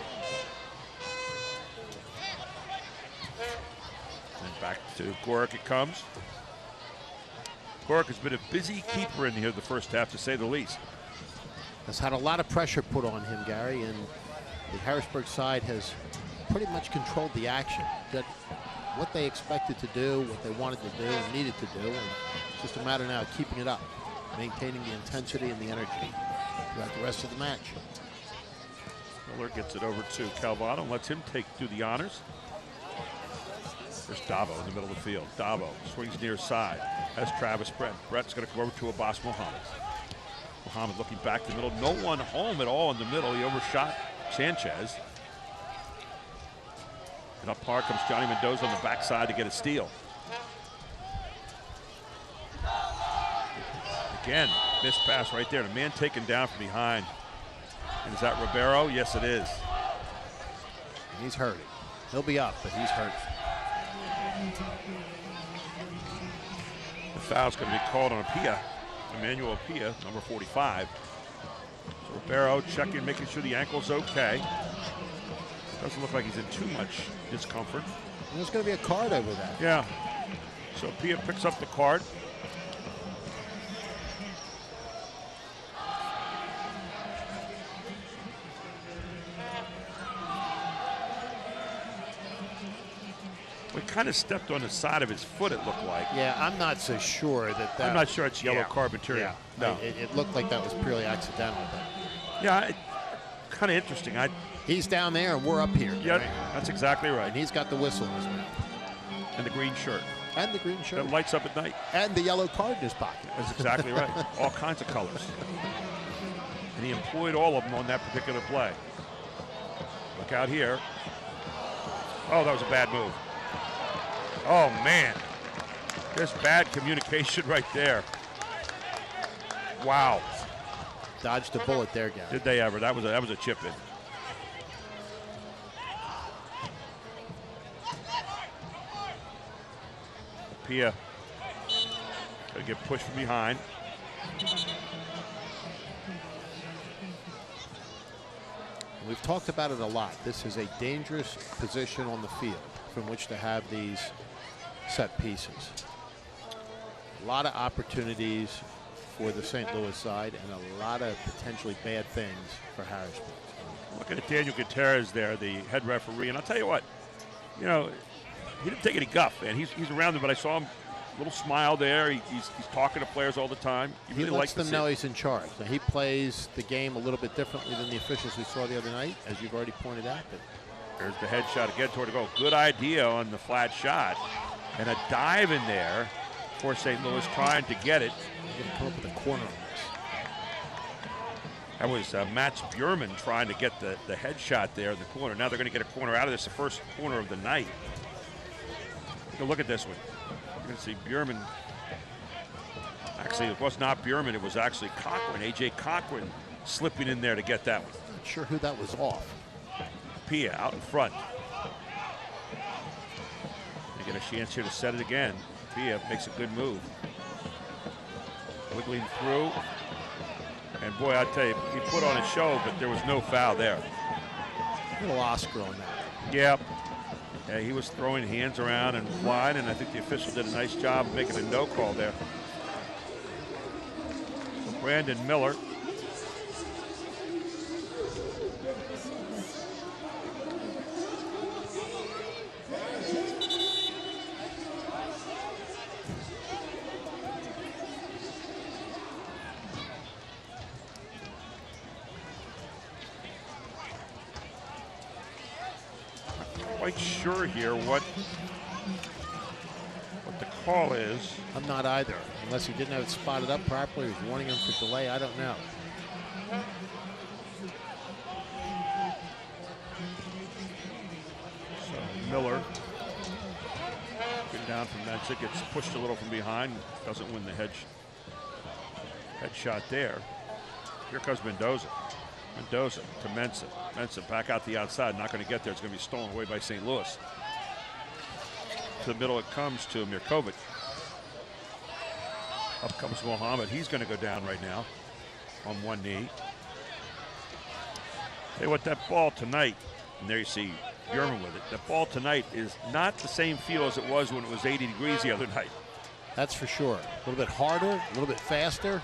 And back to Gorick it comes. Gorick has been a busy keeper in here the first half, to say the least. Has had a lot of pressure put on him, Gary, and the Harrisburg side has pretty much controlled the action. Did what they expected to do, what they wanted to do and needed to do, and it's just a matter now of keeping it up, maintaining the intensity and the energy throughout the rest of the match. Miller gets it over to Calvado and lets him do the honors. There's Davo in the middle of the field. Davo swings near side. Has Travis Brett. Brett's going to come over to Abbas Mohammed. Mohammed looking back to the middle. No one home at all in the middle. He overshot Sanchez. And up par comes Johnny Mendoza on the backside to get a steal. Again, missed pass right there. The man taken down from behind. And is that Ribeiro? Yes, it is. And he's hurting. He'll be up, but he's hurt. The foul's going to be called on Apia, Emmanuel Apia, number 45. So Ribeiro checking, making sure the ankle's okay. Doesn't look like he's in too much discomfort. And there's going to be a card over that. Yeah. So Apia picks up the card. We kind of stepped on the side of his foot, it looked like. Yeah, I'm not so sure that. I'm not sure it's yellow card material. Yeah. No. It looked like that was purely accidental. But yeah, kind of interesting. He's down there and we're up here. Yeah, right? That's exactly right. And he's got the whistle in his mouth. And the green shirt. And the green shirt. That lights up at night. And the yellow card in his pocket. That's exactly right. All kinds of colors. And he employed all of them on that particular play. Look out here. Oh, that was a bad move. Oh, man. Just bad communication right there. Wow. Dodged a bullet there, Gary. Did they ever? That was a chip in. Pia going to get pushed from behind. We've talked about it a lot. This is a dangerous position on the field from which to have these set pieces. A lot of opportunities for the St. Louis side and a lot of potentially bad things for Harrisburg. Look at Daniel Gutierrez there, the head referee, and I'll tell you what, you know, he didn't take any guff, man. He's around them, but I saw him, little smile there. He's talking to players all the time. He lets them know he's in charge. Now, he plays the game a little bit differently than the officials we saw the other night, as you've already pointed out. But there's the headshot again toward the goal. Good idea on the flat shot. And a dive in there for St. Louis trying to get it. They're going to come up with a corner on this. That was Mats Bjurman trying to get the headshot there in the corner. Now they're going to get a corner out of this, the first corner of the night. Take a look at this one. You're going to see Bjurman. Actually, it was not Bjurman. It was actually Cochran, A.J. Cochran, slipping in there to get that one. Not sure who that was off. Pia out in front. They get a chance here to set it again. Pia makes a good move. Wiggling through. And boy, I tell you, he put on a show, but there was no foul there. Little Oscar on that. Yep. Yeah, he was throwing hands around and flying, and I think the official did a nice job of making a no call there. So Brandon Miller. Quite sure here what call is. I'm not either, unless he didn't have it spotted up properly. He was warning him for delay. I don't know. So Miller, getting down from Mensa, gets pushed a little from behind, doesn't win the head shot there. Here comes Mendoza. Mendoza to Mensa. Mensa back out the outside, not going to get there. It's going to be stolen away by St. Louis. To the middle it comes to Mirkovic. Up comes Mohammed. He's going to go down right now on one knee. Hey, what that ball tonight, and there you see Bjorman with it. That ball tonight is not the same feel as it was when it was 80 degrees the other night. That's for sure. A little bit harder, a little bit faster.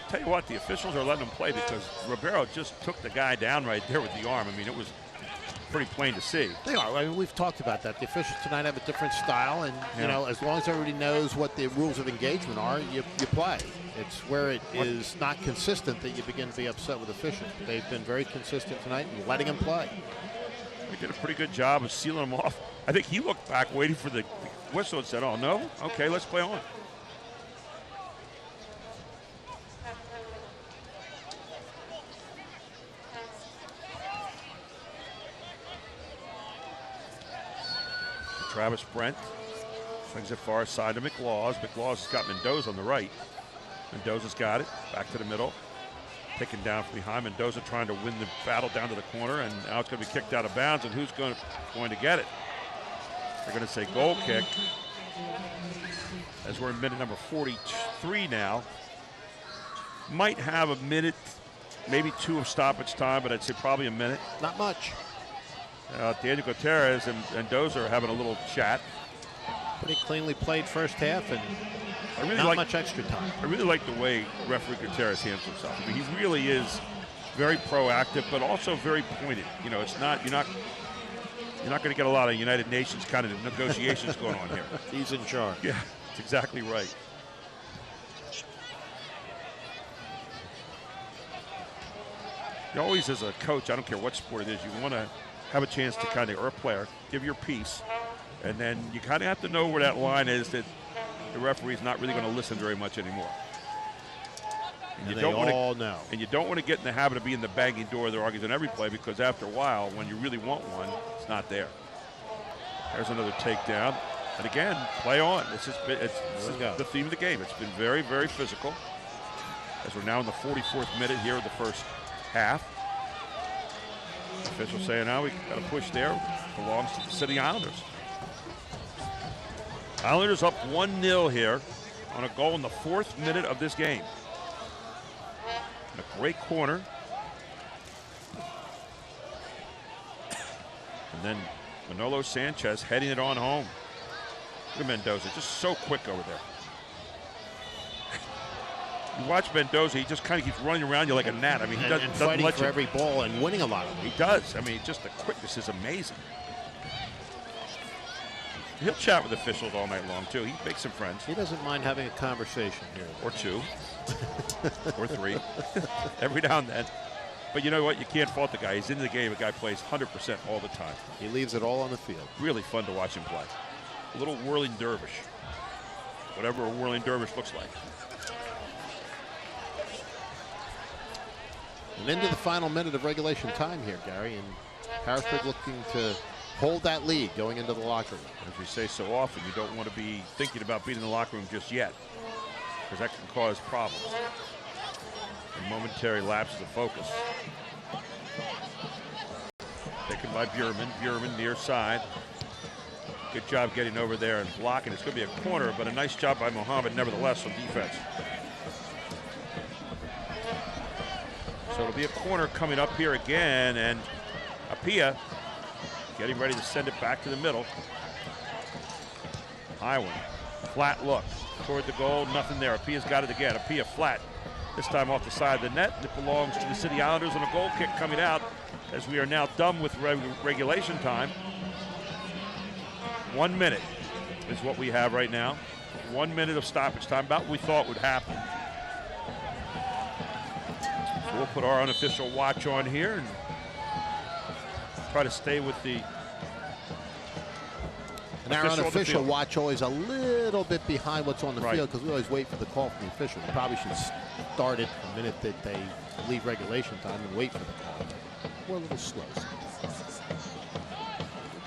Tell you what, the officials are letting him play because Ribeiro just took the guy down right there with the arm. I mean, it was pretty plain to see. They are. I mean, we've talked about that. The officials tonight have a different style, and you know, as long as everybody knows what the rules of engagement are, you play. It's where it is not consistent that you begin to be upset with officials. But they've been very consistent tonight and letting him play. They did a pretty good job of sealing him off. I think he looked back, waiting for the whistle, and said, "Oh no, okay, let's play on." Travis Brent swings it far side to McLaws. McLaws has got Mendoza on the right. Mendoza's got it. Back to the middle. Taken down from behind. Mendoza trying to win the battle down to the corner, and now it's going to be kicked out of bounds, and who's going to get it? They're going to say goal kick. As we're in minute number 43 now. Might have a minute, maybe two of stoppage time, but I'd say probably a minute. Not much. Daniel Gutierrez and Mendoza are having a little chat. Pretty cleanly played first half, and really not much extra time. I really like the way referee Gutierrez handles himself. I mean, he really is very proactive, but also very pointed. You know, it's not you're not going to get a lot of United Nations kind of negotiations going on here. He's in charge. Yeah, that's exactly right. You always, as a coach, I don't care what sport it is, you want to have a chance to kind of, or a player, give your piece, and then you kind of have to know where that line is that the referee's not really going to listen very much anymore. And you don't want to know. And you don't want to get in the habit of being the banging door of the argues on every play, because after a while, when you really want one, it's not there. There's another takedown. And again, play on. This is the theme of the game. It's been very, very physical. As we're now in the 44th minute here of the first half. Official saying now we got a push there. Belongs to the City Islanders. Islanders up 1-0 here on a goal in the 4th minute of this game. And a great corner. And then Manolo Sanchez heading it on home. Look at Mendoza, just so quick over there. You watch Mendoza, he just kind of keeps running around you like a gnat. I mean, he doesn't fighting let for you. every ball and winning a lot of them. He does. I mean, just the quickness is amazing. He'll chat with officials all night long, too. He makes some friends. He doesn't mind having a conversation here. Or two. Or three. Every now and then. But you know what? You can't fault the guy. He's into the game. The guy plays 100% all the time. He leaves it all on the field. Really fun to watch him play. A little whirling dervish. Whatever a whirling dervish looks like. And into the final minute of regulation time here, Gary, and Harrisburg looking to hold that lead going into the locker room. As we say so often, you don't want to be thinking about being in the locker room just yet, because that can cause problems. And momentary lapses of focus. Taken by Bjorman. Bjorman near side. Good job getting over there and blocking. It's going to be a corner, but a nice job by Mohammed nevertheless on defense. So it'll be a corner coming up here again, and Apia getting ready to send it back to the middle. High one. Flat look toward the goal. Nothing there. Apia's got it again. Apia flat. This time off the side of the net. It belongs to the City Islanders on a goal kick coming out, as we are now done with regulation time. 1 minute is what we have right now. 1 minute of stoppage time, about what we thought would happen. So we'll put our unofficial watch on here and try to stay with the And our unofficial watch always a little bit behind what's on the field because we always wait for the call from the official. We probably should start it the minute that they leave regulation time and wait for the call. We're a little slow.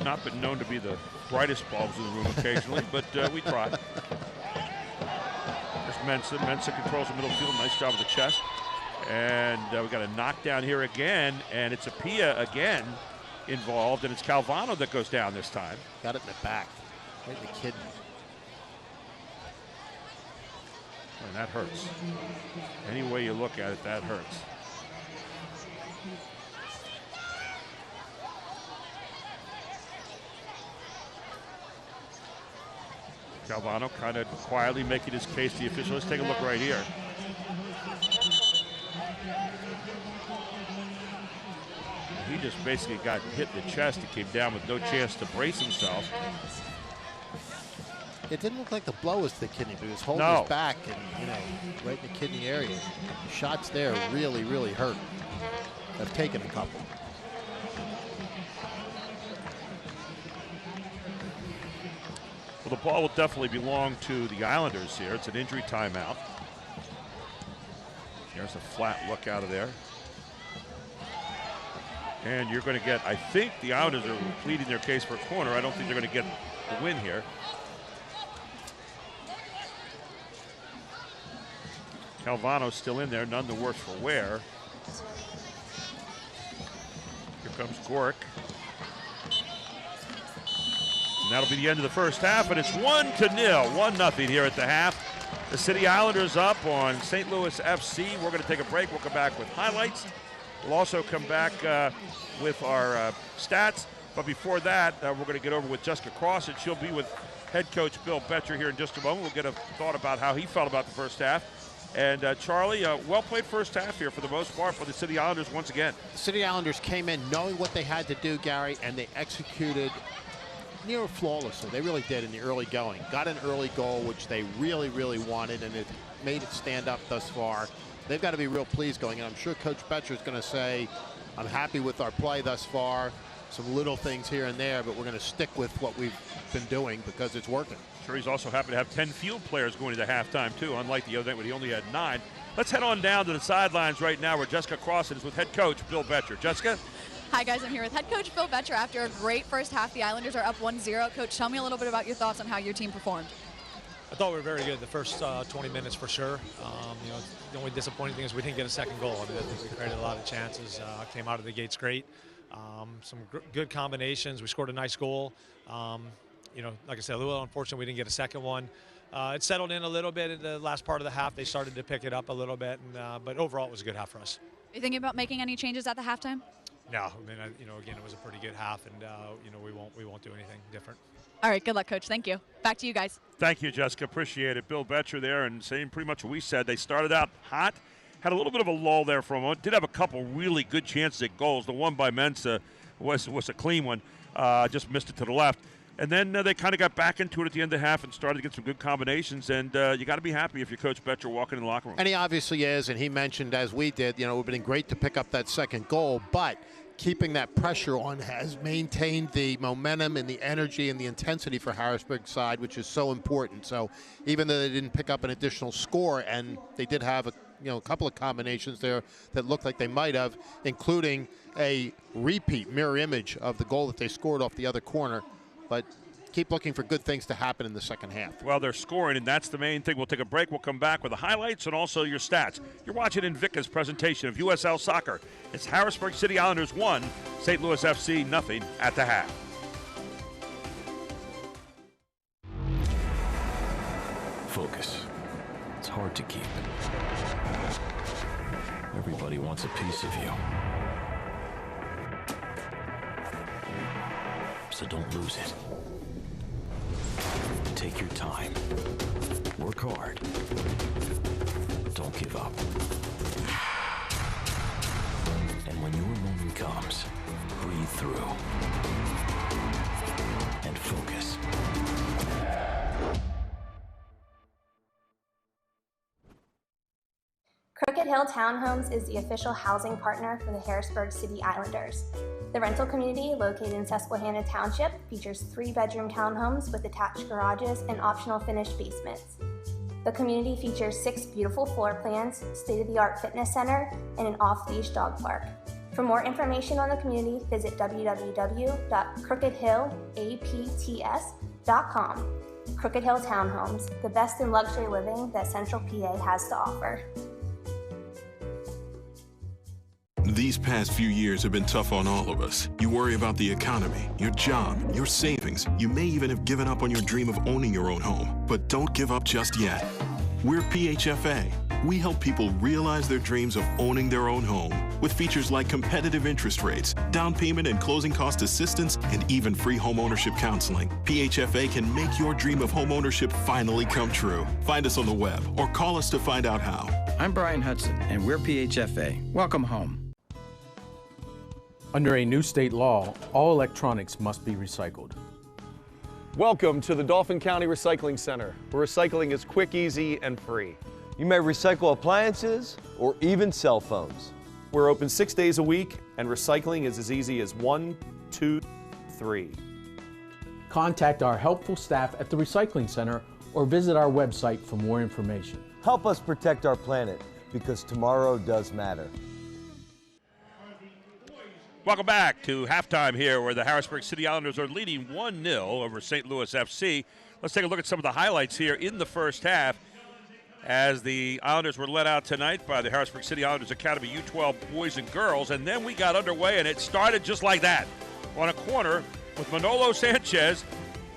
Not been known to be the brightest bulbs in the room occasionally, but we try. There's Mensa. Mensa controls the middle field. Nice job with the chest. And we got a knockdown here again, and it's Apia again involved, and it's Calvano that goes down this time. Got it in the back, right in the kidney. And that hurts. Any way you look at it, that hurts. Calvano kind of quietly making his case to the official. Let's take a look right here. He just basically got hit in the chest and came down with no chance to brace himself. It didn't look like the blow was to the kidney, but he was holding his back and, right in the kidney area. The shots there really, really hurt. I've taken a couple. Well, the ball will definitely belong to the Islanders here. It's an injury timeout. There's a flat look out of there. And you're going to get, I think the Islanders are pleading their case for a corner. I don't think they're going to get the win here. Calvano's still in there, none the worse for wear. Here comes Gork. And that'll be the end of the first half, and it's 1-0, 1-0 here at the half. The City Islanders up on St. Louis FC. We're going to take a break. We'll come back with highlights. We'll also come back with our stats. But before that, we're going to get over with Jessica Cross, and she'll be with head coach Bill Betcher here in just a moment. We'll get a thought about how he felt about the first half. And Charlie, well-played first half here for the most part for the City Islanders once again. The City Islanders came in knowing what they had to do, Gary, and they executed near flawlessly. They really did in the early going. Got an early goal, which they really, really wanted, and it made it stand up thus far. They've got to be real pleased going, and I'm sure Coach Betcher is going to say, I'm happy with our play thus far. Some little things here and there, but we're going to stick with what we've been doing because it's working. Sure, he's also happy to have 10 field players going into halftime, too, unlike the other night when he only had 9. Let's head on down to the sidelines right now where Jessica Cross is with head coach Bill Betcher. Jessica? Hi, guys. I'm here with head coach Bill Betcher. After a great first half, the Islanders are up 1-0. Coach, tell me a little bit about your thoughts on how your team performed. I thought we were very good the first 20 minutes for sure. The only disappointing thing is we didn't get a second goal. I mean, I think we created a lot of chances. Came out of the gates great. Some good combinations. We scored a nice goal. Like I said, a little unfortunate we didn't get a second one. It settled in a little bit in the last part of the half. They started to pick it up a little bit, but overall it was a good half for us. Are you thinking about making any changes at the halftime? No, I mean, again, it was a pretty good half, and we won't do anything different. All right, good luck, Coach. Thank you. Back to you guys. Thank you, Jessica. Appreciate it. Bill Betcher there, and saying pretty much what we said. They started out hot, had a little bit of a lull there for a moment. Did have a couple really good chances at goals. The one by Mensa was a clean one. Just missed it to the left. And then they kind of got back into it at the end of the half and started to get some good combinations. And you got to be happy if you're Coach Betcher walking in the locker room. And he obviously is, and he mentioned, as we did, it would have been great to pick up that second goal, but keeping that pressure on has maintained the momentum and the energy and the intensity for Harrisburg's side, which is so important. So even though they didn't pick up an additional score, and they did have a couple of combinations there that looked like they might have, including a repeat mirror image of the goal that they scored off the other corner. But keep looking for good things to happen in the second half. Well, they're scoring, and that's the main thing. We'll take a break. We'll come back with the highlights and also your stats. You're watching Invicta's presentation of USL Soccer. It's Harrisburg City Islanders 1, St. Louis FC 0 at the half. Focus. It's hard to keep. Everybody wants a piece of you. So don't lose it. Take your time. Work hard. Don't give up. And when your moment comes, breathe through. And focus. Crooked Crooked Hill Townhomes is the official housing partner for the Harrisburg City Islanders. The rental community, located in Susquehanna Township, features 3-bedroom townhomes with attached garages and optional finished basements. The community features 6 beautiful floor plans, state-of-the-art fitness center, and an off-leash dog park. For more information on the community, visit www.crookedhillapts.com. Crooked Hill Townhomes, the best in luxury living that Central PA has to offer. These past few years have been tough on all of us. You worry about the economy, your job, your savings. You may even have given up on your dream of owning your own home. But don't give up just yet. We're PHFA. We help people realize their dreams of owning their own home with features like competitive interest rates, down payment and closing cost assistance, and even free home ownership counseling. PHFA can make your dream of home ownership finally come true. Find us on the web or call us to find out how. I'm Brian Hudson, and we're PHFA. Welcome home. Under a new state law, all electronics must be recycled. Welcome to the Dolphin County Recycling Center, where recycling is quick, easy, and free. You may recycle appliances or even cell phones. We're open 6 days a week, and recycling is as easy as 1, 2, 3. Contact our helpful staff at the Recycling Center or visit our website for more information. Help us protect our planet, because tomorrow does matter. Welcome back to halftime here, where the Harrisburg City Islanders are leading 1-0 over St. Louis FC. Let's take a look at some of the highlights here in the first half, as the Islanders were led out tonight by the Harrisburg City Islanders Academy U12 boys and girls, and then we got underway, and it started just like that, on a corner with Manolo Sanchez.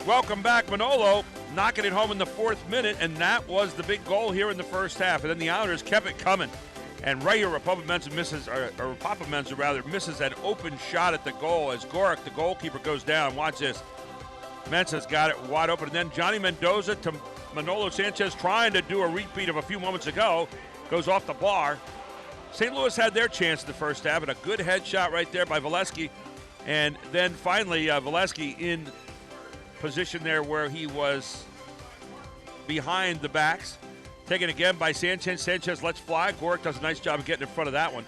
Welcome back, Manolo, knocking it home in the 4th minute, and that was the big goal here in the first half. And then the Islanders kept it coming. And right here, Rapapa misses an open shot at the goal as Gorick, the goalkeeper, goes down. Watch this. Mensa's got it wide open. And then Johnny Mendoza to Manolo Sanchez, trying to do a repeat of a few moments ago, goes off the bar. St. Louis had their chance in the first half, and a good headshot right there by Valesky. And then finally, Valesky in position there where he was behind the backs. Taken again by Sanchez. Sanchez lets fly. Gorick does a nice job of getting in front of that one.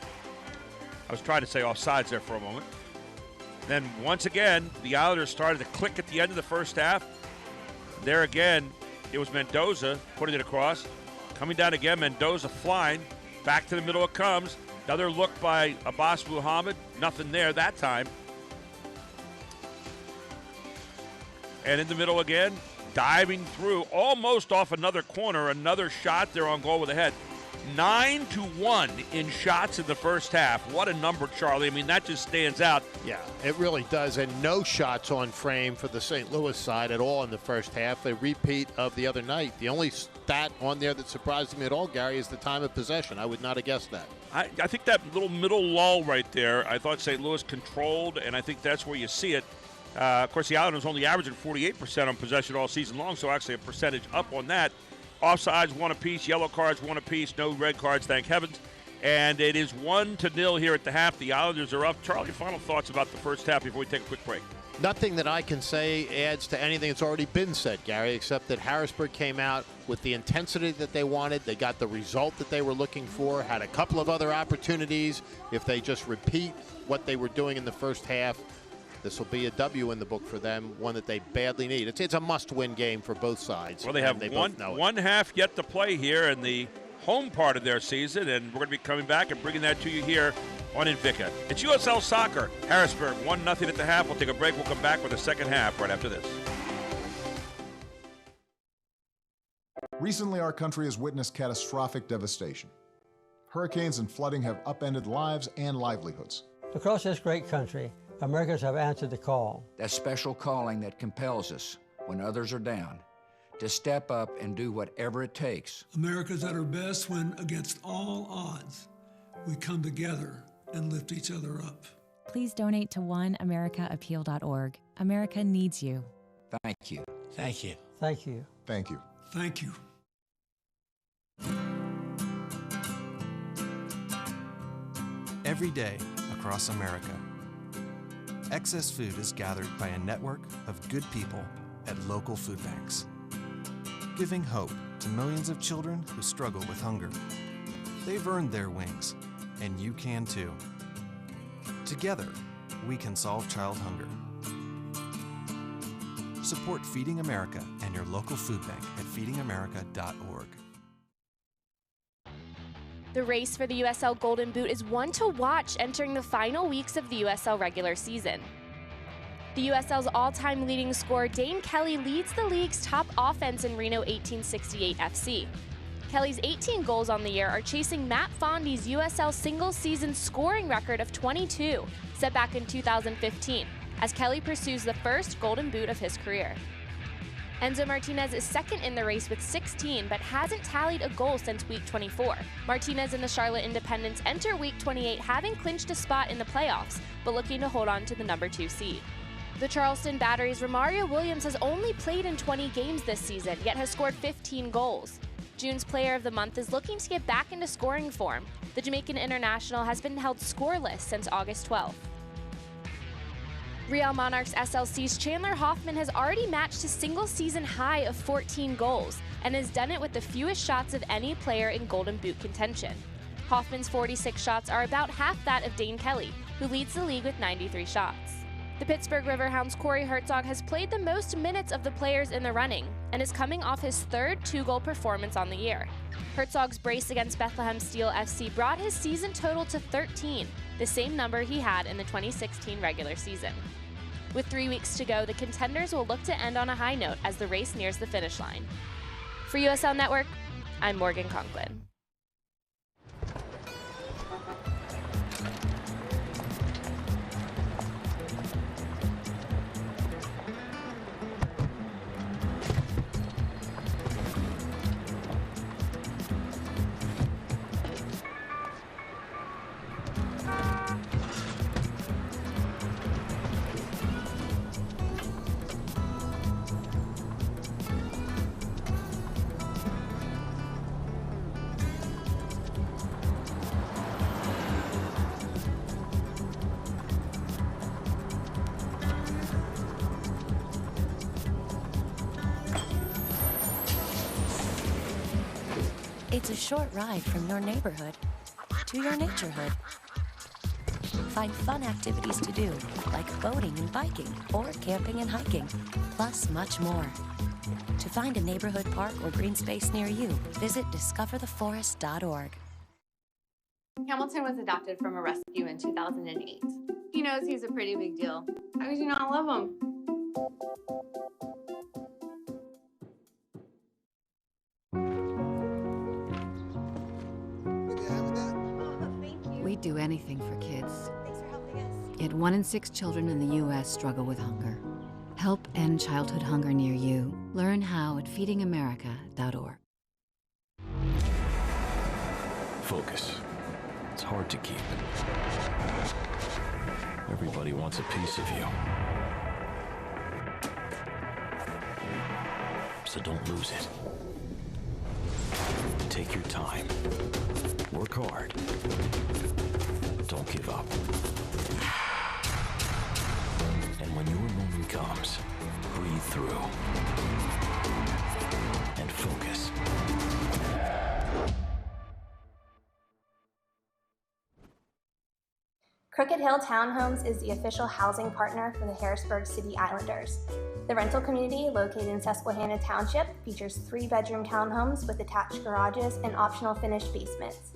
I was trying to say offsides there for a moment. Then once again, the Islanders started to click at the end of the first half. There again, it was Mendoza putting it across. Coming down again, Mendoza flying. Back to the middle it comes. Another look by Abbas Muhammad. Nothing there that time. And in the middle again, diving through, almost off another corner, another shot there on goal with a head. 9-1 in shots in the first half. What a number, Charlie. I mean, that just stands out. Yeah, it really does. And no shots on frame for the St. Louis side at all in the first half. A repeat of the other night. The only stat on there that surprised me at all, Gary, is the time of possession. I would not have guessed that. I think that little middle lull right there, I thought St. Louis controlled, and I think that's where you see it. Of course, the Islanders only averaging 48% on possession all season long, so actually a percentage up on that. Offsides, 1 apiece. Yellow cards, 1 apiece. No red cards, thank heavens. And it is 1-0 here at the half. The Islanders are up. Charlie, final thoughts about the first half before we take a quick break? Nothing that I can say adds to anything that's already been said, Gary, except that Harrisburg came out with the intensity that they wanted. They got the result that they were looking for, had a couple of other opportunities. If they just repeat what they were doing in the first half, this will be a W in the book for them, one that they badly need. It's a must-win game for both sides. Well, they have one half yet to play here in the home part of their season, and we're going to be coming back and bringing that to you here on Invicta. It's USL Soccer. Harrisburg 1-0 at the half. We'll take a break. We'll come back with the second half right after this. Recently, our country has witnessed catastrophic devastation. Hurricanes and flooding have upended lives and livelihoods. Across this great country, Americans have answered the call. That special calling that compels us, when others are down, to step up and do whatever it takes. America's at her best when, against all odds, we come together and lift each other up. Please donate to oneamericaappeal.org. America needs you. Thank you. Thank you. Thank you. Thank you. Thank you. Every day across America, excess food is gathered by a network of good people at local food banks, giving hope to millions of children who struggle with hunger. They've earned their wings, and you can too. Together, we can solve child hunger. Support Feeding America and your local food bank at feedingamerica.org. The race for the USL Golden Boot is one to watch entering the final weeks of the USL regular season. The USL's all-time leading scorer, Dane Kelly, leads the league's top offense in Reno 1868 FC. Kelly's 18 goals on the year are chasing Matt Fondy's USL single-season scoring record of 22, set back in 2015, as Kelly pursues the first Golden Boot of his career. Enzo Martinez is second in the race with 16, but hasn't tallied a goal since Week 24. Martinez and the Charlotte Independents enter Week 28 having clinched a spot in the playoffs, but looking to hold on to the number 2 seed. The Charleston Battery's Romario Williams has only played in 20 games this season, yet has scored 15 goals. June's Player of the Month is looking to get back into scoring form. The Jamaican international has been held scoreless since August 12th. Real Monarchs SLC's Chandler Hoffman has already matched his single-season high of 14 goals and has done it with the fewest shots of any player in Golden Boot contention. Hoffman's 46 shots are about half that of Dane Kelly, who leads the league with 93 shots. The Pittsburgh Riverhounds' Corey Herzog has played the most minutes of the players in the running and is coming off his third 2-goal performance on the year. Herzog's brace against Bethlehem Steel FC brought his season total to 13, the same number he had in the 2016 regular season. With 3 weeks to go, the contenders will look to end on a high note as the race nears the finish line. For USL Network, I'm Morgan Conklin. It's a short ride from your neighborhood to your naturehood. Find fun activities to do, like boating and biking, or camping and hiking, plus much more. To find a neighborhood park or green space near you, visit discovertheforest.org. Hamilton was adopted from a rescue in 2008. He knows he's a pretty big deal. How could you not love him? We do anything for kids. Yet 1 in 6 children in the U.S. struggle with hunger. Help end childhood hunger near you. Learn how at feedingamerica.org. Focus. It's hard to keep. Everybody wants a piece of you. So don't lose it. Take your time. Work hard. Don't give up. And when your moment comes, breathe through and focus. Crooked Hill Townhomes is the official housing partner for the Harrisburg City Islanders. The rental community, located in Susquehanna Township, features 3-bedroom townhomes with attached garages and optional finished basements.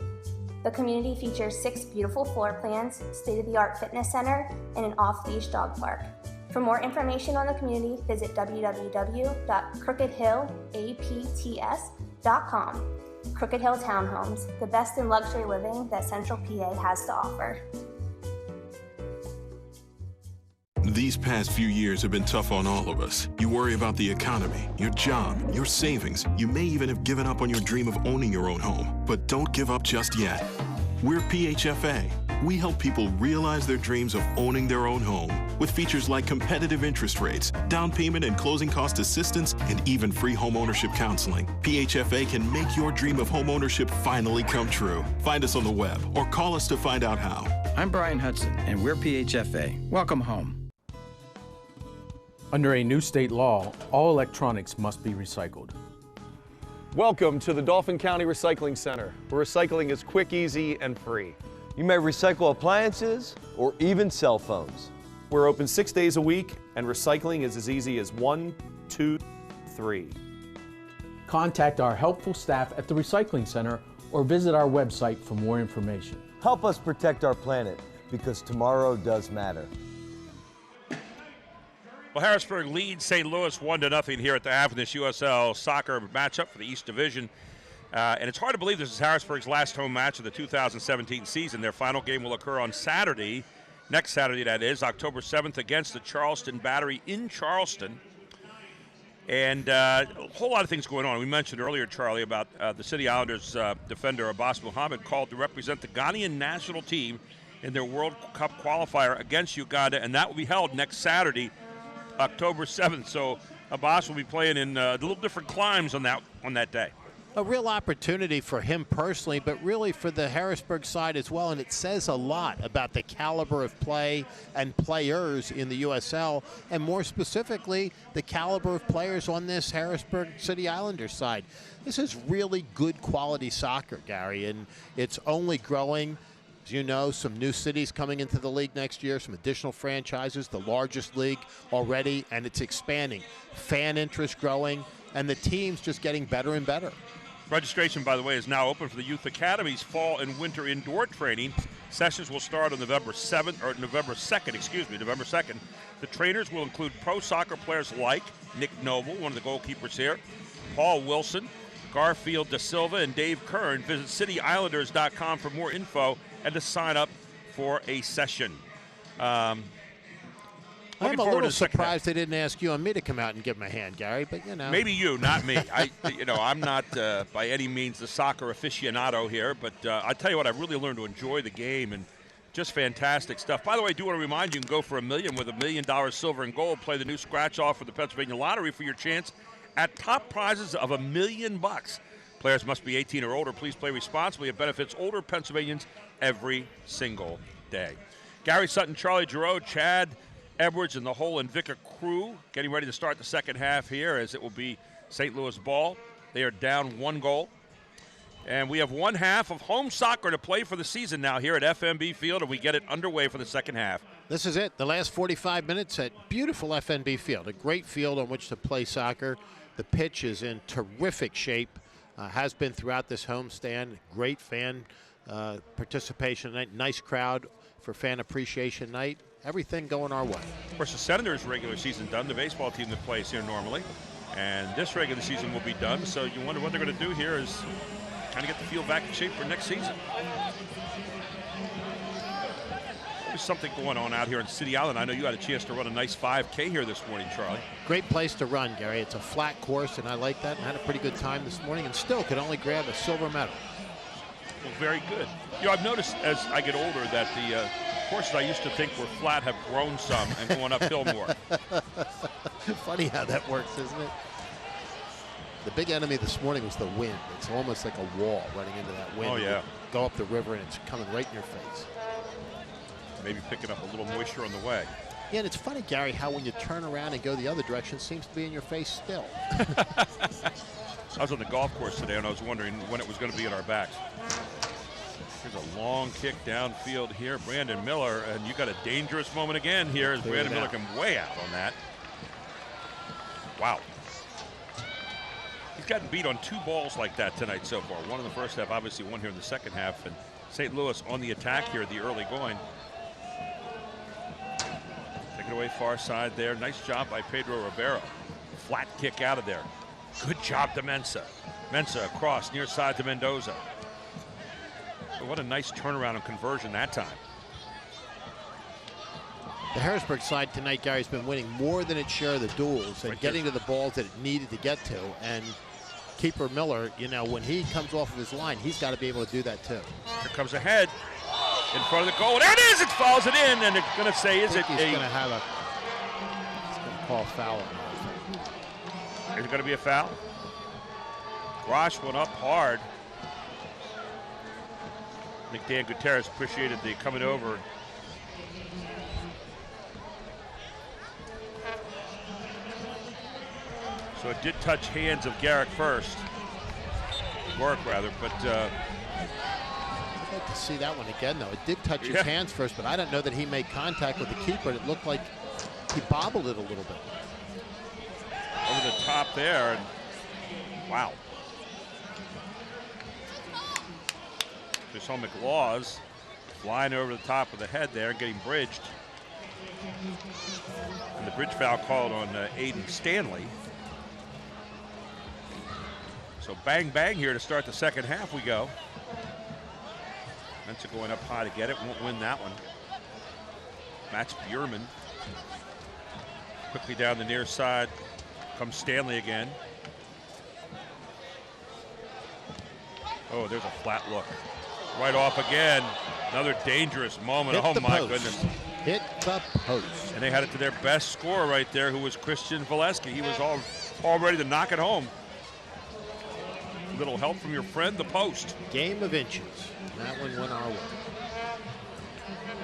The community features 6 beautiful floor plans, state-of-the-art fitness center, and an off-leash dog park. For more information on the community, visit www.crookedhillapts.com. Crooked Hill Townhomes, the best in luxury living that Central PA has to offer. These past few years have been tough on all of us. You worry about the economy, your job, your savings. You may even have given up on your dream of owning your own home. But don't give up just yet. We're PHFA. We help people realize their dreams of owning their own home with features like competitive interest rates, down payment and closing cost assistance, and even free home ownership counseling. PHFA can make your dream of home ownership finally come true. Find us on the web or call us to find out how. I'm Brian Hudson, and we're PHFA. Welcome home. Under a new state law, all electronics must be recycled. Welcome to the Dolphin County Recycling Center, where recycling is quick, easy, and free. You may recycle appliances or even cell phones. We're open 6 days a week, and recycling is as easy as 1, 2, 3. Contact our helpful staff at the Recycling Center or visit our website for more information. Help us protect our planet, because tomorrow does matter. Well, Harrisburg leads St. Louis 1-0 here at the half in this USL soccer matchup for the East Division. And it's hard to believe this is Harrisburg's last home match of the 2017 season. Their final game will occur on Saturday, next Saturday that is, October 7th, against the Charleston Battery in Charleston. And a whole lot of things going on. We mentioned earlier, Charlie, about the City Islanders defender Abbas Muhammad called to represent the Ghanaian national team in their World Cup qualifier against Uganda, and that will be held next Saturday, October 7th. So Abbas will be playing in little different climes on that day. A real opportunity for him personally, but really for the Harrisburg side as well, and it says a lot about the caliber of play and players in the USL, and more specifically, the caliber of players on this Harrisburg City Islanders side. This is really good quality soccer, Gary, and it's only growing. As you know, some new cities coming into the league next year, some additional franchises, the largest league already, and it's expanding. Fan interest growing, and the team's just getting better and better. Registration, by the way, is now open for the Youth Academy's fall and winter indoor training. Sessions will start on November 2nd. The trainers will include pro soccer players like Nick Noble, one of the goalkeepers here, Paul Wilson, Garfield Da Silva, and Dave Kern. Visit cityislanders.com for more info and to sign up for a session. I'm a little surprised they didn't ask you and me to come out and give him a hand, Gary, but you know. Maybe you, not me. I'm not by any means the soccer aficionado here, but I tell you what, I've really learned to enjoy the game and just fantastic stuff. By the way, I do want to remind you, you can go for $1 million with $1 million silver and gold. Play the new scratch off for the Pennsylvania Lottery for your chance at top prizes of $1 million. Players must be 18 or older. Please play responsibly. It benefits older Pennsylvanians every single day. Gary Sutton, Charlie Giroux, Chad Edwards, and the whole Invicta crew getting ready to start the second half here, as it will be St. Louis ball. They are down 1 goal. And we have one half of home soccer to play for the season now here at FNB Field, and we get it underway for the second half. This is it, the last 45 minutes at beautiful FNB Field, a great field on which to play soccer. The pitch is in terrific shape, has been throughout this homestand. Great fan participation night, nice crowd for Fan Appreciation Night. Everything going our way. Of course, the Senators' regular season done, the baseball team that plays here normally, and this regular season will be done, so you wonder what they're going to do here is kind of get the field back in shape for next season. There's something going on out here in City Island. I know you had a chance to run a nice 5K here this morning, Charlie. Great place to run, Gary. It's a flat course, and I like that, and had a pretty good time this morning, and still could only grab a silver medal. Well, very good. You know, I've noticed as I get older that the courses I used to think were flat have grown some and going uphill more. Funny how that works, isn't it? The big enemy this morning was the wind. It's almost like a wall running into that wind. Oh, yeah. Go up the river, and it's coming right in your face. Maybe picking up a little moisture on the way. Yeah, and it's funny, Gary, how when you turn around and go the other direction, it seems to be in your face still. I was on the golf course today, and I was wondering when it was going to be at our backs. Here's a long kick downfield here. Brandon Miller, and you got a dangerous moment again here as Brandon Miller came way out on that. Wow. He's gotten beat on 2 balls like that tonight so far. One in the first half, obviously one here in the second half. And St. Louis on the attack here, the early going. Take it away far side there. Nice job by Pedro Rivero. Flat kick out of there. Good job to Mensah. Mensah across near side to Mendoza. What a nice turnaround and conversion that time. The Harrisburg side tonight, Gary, has been winning more than its share of the duels and getting to the balls that it needed to get to. And keeper Miller, you know, when he comes off of his line, he's got to be able to do that too. Here comes a head in front of the goal. There it is! It follows it in, and they're going to say, is it he's going to have a... He's going to call a foul. Is it going to be a foul? Grosh went up hard. I think Dan Gutierrez appreciated the coming over. So it did touch hands of Garrick first. Gorick rather, but I'd like to see that one again, though. It did touch his hands first, but I don't know that he made contact with the keeper. It looked like he bobbled it a little bit. Over the top there, and wow. Just saw McLaws flying over the top of the head there, getting bridged. And the bridge foul called on Aiden Stanley. So bang, bang here to start the second half we go. Mensa going up high to get it, won't win that one. Matt's Bierman. Quickly down the near side comes Stanley again. Oh, there's a flat look. Right off again. Another dangerous moment. Oh my goodness. Hit the post. And they had it to their best scorer right there, who was Christian Valesky. He was all ready to knock it home. Little help from your friend, the post. Game of inches. That one went our way.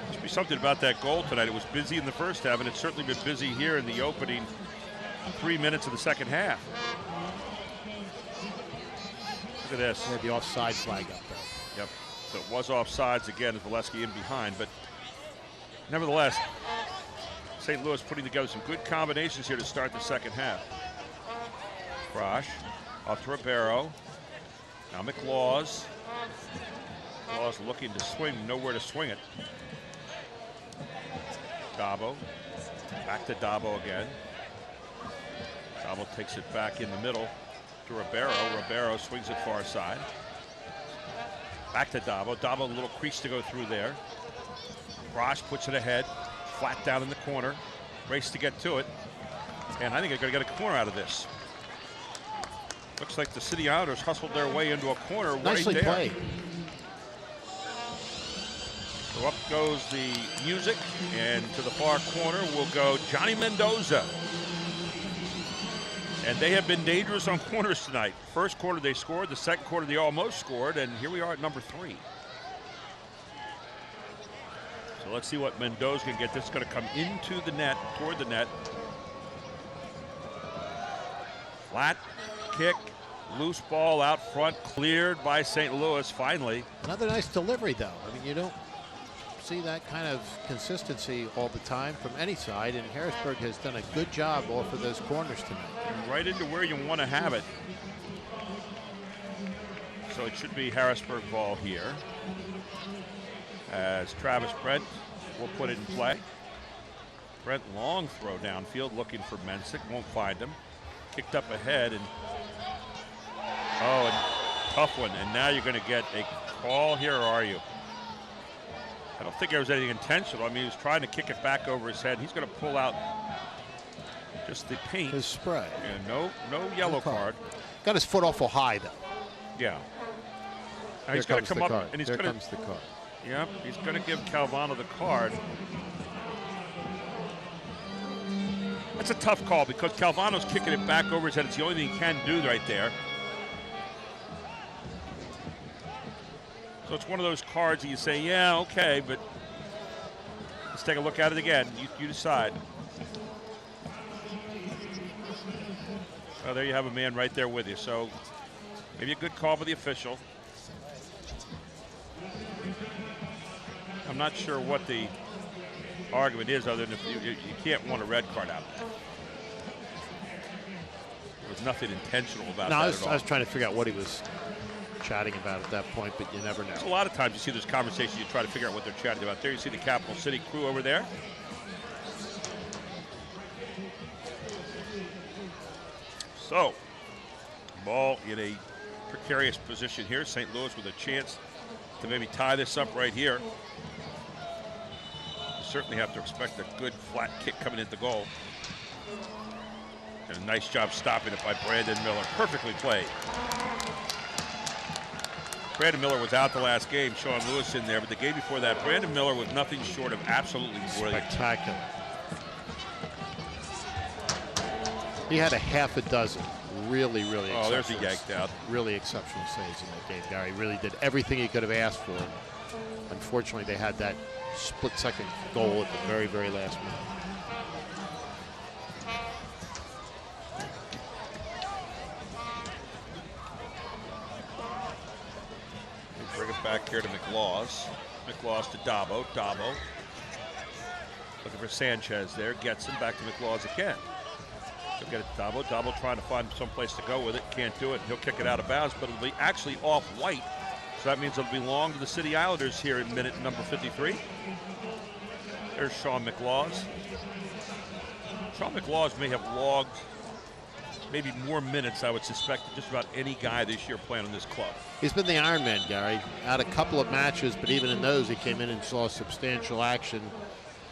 Must be something about that goal tonight. It was busy in the first half, and it's certainly been busy here in the opening 3 minutes of the second half. Look at this. They had the offside flag up there. Yep. So it was offsides again, Valesky in behind, but nevertheless, St. Louis putting together some good combinations here to start the second half. Frosch off to Ribeiro. Now McLaws. McLaws looking to swing, nowhere to swing it. Dabo. Back to Dabo again. Dabo takes it back in the middle to Ribeiro. Ribeiro swings it far side. Back to Dabo. Dabo a little crease to go through there. Frosch puts it ahead. Flat down in the corner. Race to get to it. And I think they're going to get a corner out of this. Looks like the City Islanders hustled their way into a corner Nicely right there. played. So up goes the music, and to the far corner will go Johnny Mendoza. And they have been dangerous on corners tonight. First quarter they scored, the second quarter they almost scored, and here we are at number 3. So let's see what Mendoza can get. This is going to come into the net, toward the net. Flat kick, loose ball out front, cleared by St. Louis finally. Another nice delivery, though. I mean, you don't see that kind of consistency all the time from any side, and Harrisburg has done a good job off of those corners tonight. And right into where you want to have it. So it should be Harrisburg ball here, as Travis Brent will put it in play. Brent long throw downfield looking for Mensick, won't find him. Kicked up ahead, and oh, and tough one. And now you're going to get a call here, or are you? I don't think there was anything intentional. I mean, he was trying to kick it back over his head. He's going to pull out just the paint. His spray. And no yellow card. Got his foot awful high, though. Yeah. Now he's going to come up, and he's going to. Here comes the card. Yep, he's going to give Calvano the card. That's a tough call because Calvano's kicking it back over his head. It's the only thing he can do right there. So it's one of those cards that you say, yeah, okay, but let's take a look at it again. You decide. Oh, there you have a man right there with you. So maybe a good call by the official. I'm not sure what the argument is, other than if you can't want a red card out. There was nothing intentional about that at all. I was trying to figure out what he was chatting about at that point, but you never know. There's a lot of times you see this conversation, you try to figure out what they're chatting about. There you see the Capital City crew over there. So, ball in a precarious position here. St. Louis with a chance to maybe tie this up right here. You certainly have to expect a good flat kick coming into goal. And a nice job stopping it by Brandon Miller. Perfectly played. Brandon Miller was out the last game, Sean Lewis in there, but the game before that, Brandon Miller was nothing short of absolutely brilliant. Spectacular. He had a half a dozen really exceptional. Oh, there's a yanked out. Really exceptional saves in that game, Gary. Really did everything he could have asked for. Unfortunately, they had that split-second goal at the very last minute. back here to McLaws. McLaws to Dabo. Dabo looking for Sanchez there. Gets him back to McLaws again. He'll get it to Dabo. Dabo trying to find some place to go with it. Can't do it. He'll kick it out of bounds, but it'll be actually off White. So that means it'll belong to the City Islanders here in minute number 53. There's Sean McLaws. Sean McLaws may have logged maybe more minutes, I would suspect, than just about any guy this year playing on this club. He's been the Iron Man, Gary. Had a couple of matches, but even in those, he came in and saw substantial action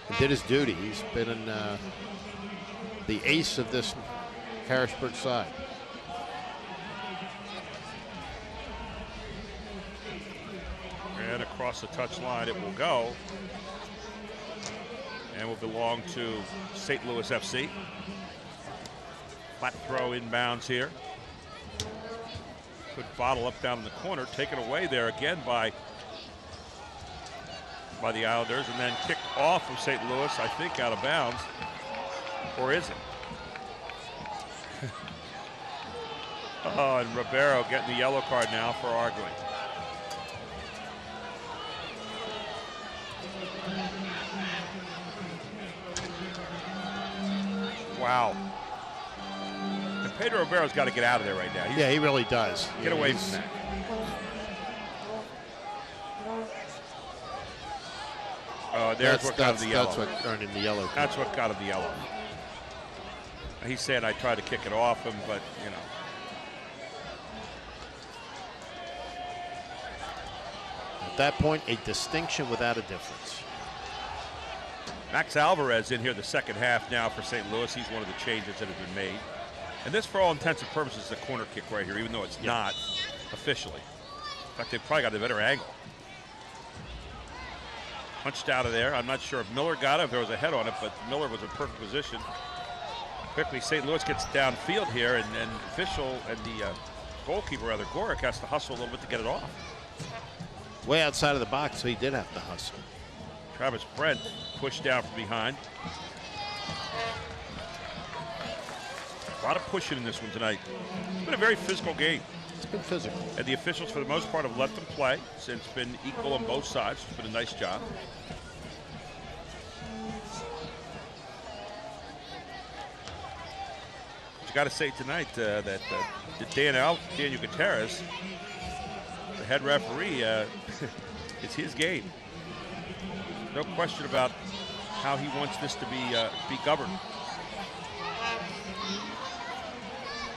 and did his duty. He's been in the ace of this Harrisburg side. And across the touchline it will go. And will belong to St. Louis FC. Flat throw inbounds here. Good bottle up down in the corner. Taken away there again by the Islanders. And then kicked off of St. Louis, I think, out of bounds. Or is it? Oh, and Ribeiro getting the yellow card now for arguing. Wow. And Pedro Ribeiro's got to get out of there right now. Yeah, he really does. Get away from that. Oh, there's what got him the yellow. That's what earned him the yellow card. That's what got him the yellow. He said, I tried to kick it off him, but, you know. At that point, a distinction without a difference. Max Alvarez in here the second half now for St. Louis. He's one of the changes that have been made. And this, for all intents and purposes, is a corner kick right here, even though it's not officially. In fact, they've probably got a better angle. Punched out of there. I'm not sure if Miller got it, if there was a head on it, but Miller was in perfect position. Quickly, St. Louis gets downfield here, and official and the goalkeeper, rather, Gorick, has to hustle a little bit to get it off. Way outside of the box, so he did have to hustle. Travis Brent pushed down from behind. A lot of pushing in this one tonight. It's been a very physical game. It's been physical. And the officials, for the most part, have let them play. So it's been equal on both sides. It's been a nice job. But you got to say tonight that Daniel Gutierrez, the head referee, it's his game. No question about how he wants this to be governed.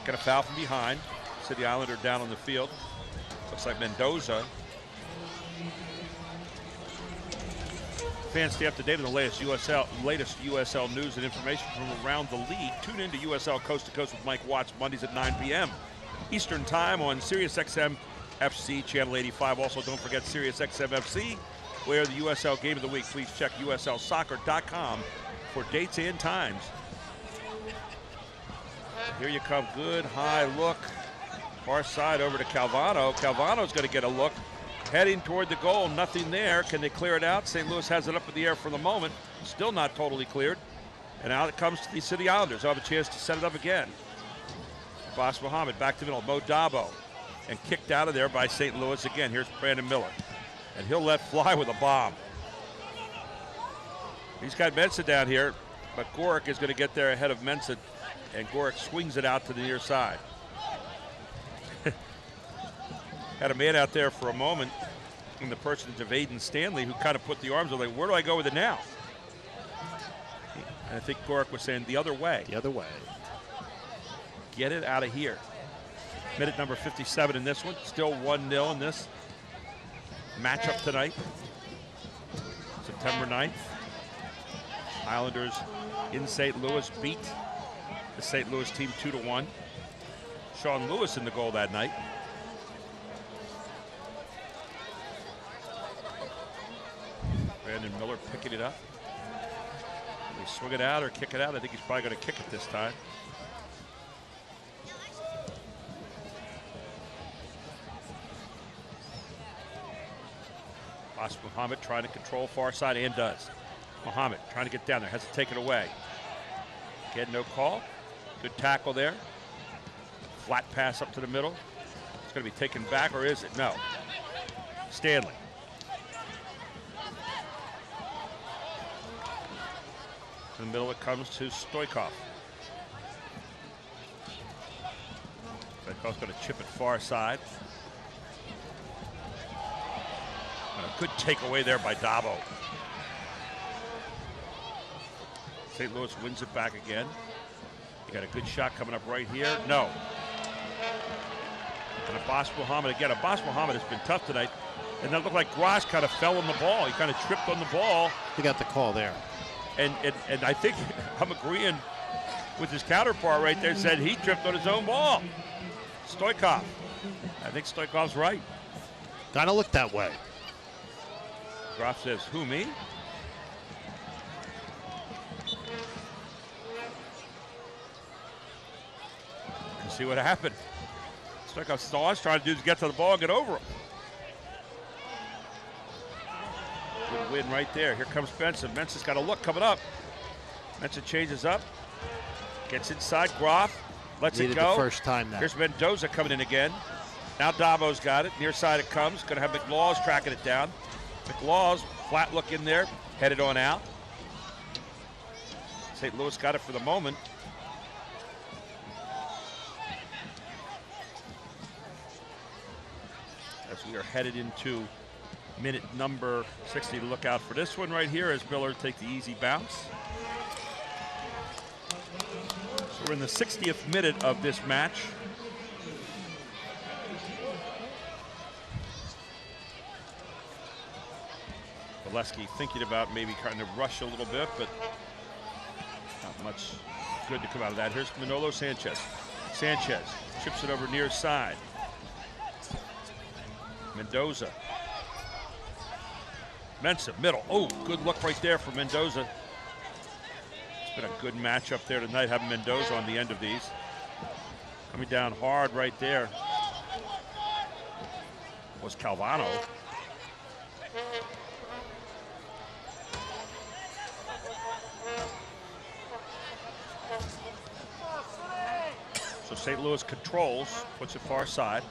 Got a foul from behind. City Islander down on the field. Looks like Mendoza. Fans, stay up to date on the latest USL news and information from around the league. Tune in to USL Coast to Coast with Mike Watts Mondays at 9 p.m. Eastern Time on SiriusXM FC Channel 85. Also, don't forget SiriusXM FC, where the USL Game of the Week. Please check USLsoccer.com for dates and times. Here you come, good high look. Far side over to Calvano. Calvano's going to get a look. Heading toward the goal, nothing there. Can they clear it out? St. Louis has it up in the air for the moment. Still not totally cleared. And out it comes to the City Islanders. They'll have a chance to set it up again. Boss Muhammad back to the middle. Mo Dabo. And kicked out of there by St. Louis again. Here's Brandon Miller. And he'll let fly with a bomb. He's got Mensah down here, but Gorick is going to get there ahead of Mensah, and Gorick swings it out to the near side. Had a man out there for a moment in the personage of Aiden Stanley, who kind of put the arms on, like, where do I go with it now? And I think Gorick was saying the other way. The other way. Get it out of here. Minute number 57 in this one. Still 1-0 in this matchup tonight. September 9th. Islanders in St. Louis beat the St. Louis team 2-1. Sean Lewis in the goal that night. Brandon Miller picking it up. Will he swing it out or kick it out? I think he's probably going to kick it this time. Boss Muhammad trying to control far side, and does. Muhammad trying to get down there, has to take it away. Again, no call. Good tackle there. Flat pass up to the middle. It's going to be taken back, or is it? No. Stanley. In the middle it comes to Stoikov. Stoikov's going to chip it far side. And a good takeaway there by Dabo. St. Louis wins it back again. You got a good shot coming up right here. No. And Abbas Muhammad again. Abbas Muhammad has been tough tonight. And that looked like Gross kind of fell on the ball. He kind of tripped on the ball. He got the call there. And I think I'm agreeing with his counterpart right there, said he tripped on his own ball. Stoikov. I think Stoikov's right. Kind of looked that way. Groff says, who, me? And see what happened. Stoikov's all I was trying to do is get to the ball and get over him. Good win right there. Here comes Benson. Benson's got a look coming up. Benson changes up. Gets inside. Groff lets Needed it go. The first time now. Here's Mendoza coming in again. Now Dabo's got it. Near side it comes. Going to have McLaws tracking it down. McLaws, flat look in there. Headed on out. St. Louis got it for the moment. As we are headed into minute number 60 to look out for this one right here as Miller take the easy bounce. So we're in the 60th minute of this match. Valesky thinking about maybe trying to rush a little bit, but not much good to come out of that. Here's Manolo Sanchez. Sanchez chips it over near side. Mendoza. Mensah, middle. Oh, good look right there for Mendoza. It's been a good matchup there tonight, having Mendoza on the end of these. Coming down hard right there was Calvano. So St. Louis controls, puts it far side.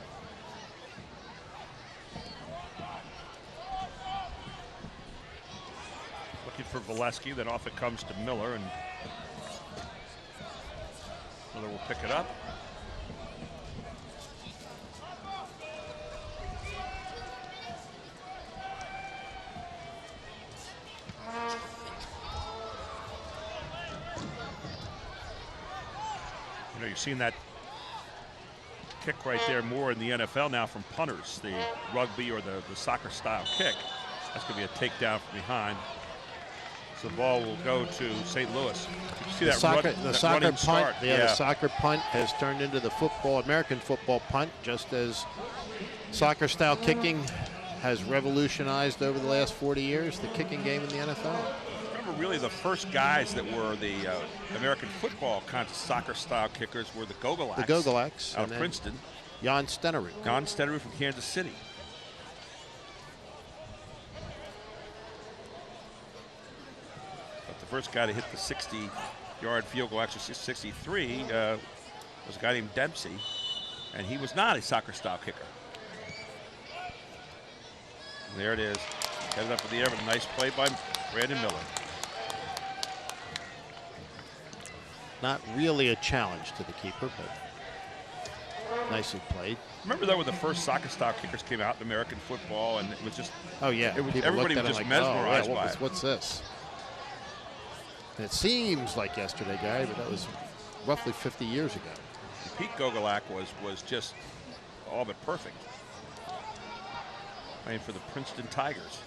Looking for Valesky, then off it comes to Miller, and Miller will pick it up. You know, you've seen that kick right there more in the NFL now from punters, the rugby or the soccer style kick. That's going to be a takedown from behind. So the ball will go to St. Louis. Did you see that soccer running punt? start? Yeah, the soccer punt has turned into the American football punt, just as soccer style kicking has revolutionized over the last 40 years the kicking game in the NFL. Remember, really the first guys that were the American football kind of soccer style kickers were the Gogolaks. The Gogolaks out of Princeton. Jan Stenerud. Jan Stenerud from Kansas City. But the first guy to hit the 60-yard field goal, actually 63, was a guy named Dempsey, and he was not a soccer style kicker. And there it is. Headed up in the air with a nice play by Brandon Miller. Not really a challenge to the keeper, but nicely played. Remember though when the first soccer style kickers came out in American football, and it was just everybody was just like, mesmerized by it. What's this? And it seems like yesterday, Gary, but that was roughly 50 years ago. Pete Gogolak was just all but perfect. Playing for the Princeton Tigers.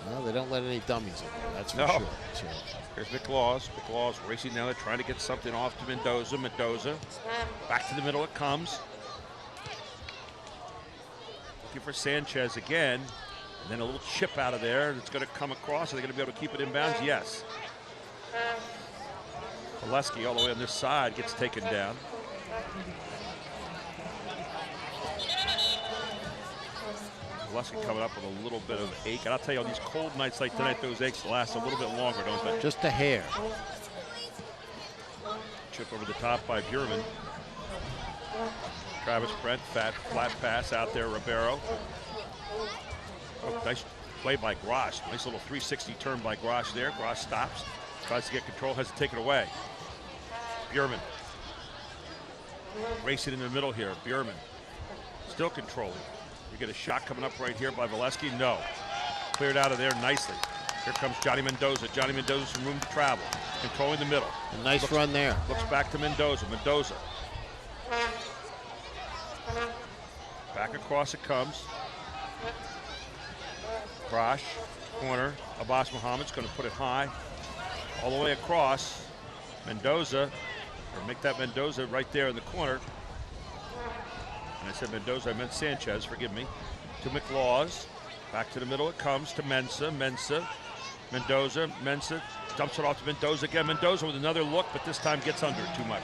Well, they don't let any dummies in there, that's for sure. So. Here's McLaws. McLaws racing down there, trying to get something off to Mendoza. Mendoza, back to the middle it comes. Looking for Sanchez again. And then a little chip out of there. It's going to come across. Are they going to be able to keep it inbounds? Yes. Valesky all the way on this side gets taken down. Valesky coming up with a little bit of ache. And I'll tell you, on these cold nights like tonight, those aches last a little bit longer, don't they? Just a hair. Chip over the top by Bierman. Travis Brent, flat pass out there, Ribeiro. Oh, nice play by Grosh. Nice little 360 turn by Grosh there. Grosh stops, tries to get control, has to take it away. Bjurman racing in the middle here. Bjurman still controlling. You get a shot coming up right here by Valesky. No. Cleared out of there nicely. Here comes Johnny Mendoza. Johnny Mendoza some room to travel. Controlling the middle. A nice run there. Looks back to Mendoza. Mendoza. Back across it comes. Grosh, corner. Abbas Muhammad's going to put it high. All the way across. Mendoza, or make that Mendoza right there in the corner. And I said Mendoza, I meant Sanchez, forgive me. To McLaws. Back to the middle it comes to Mensah. Mendoza. Mensah dumps it off to Mendoza again. Mendoza with another look, but this time gets under it too much.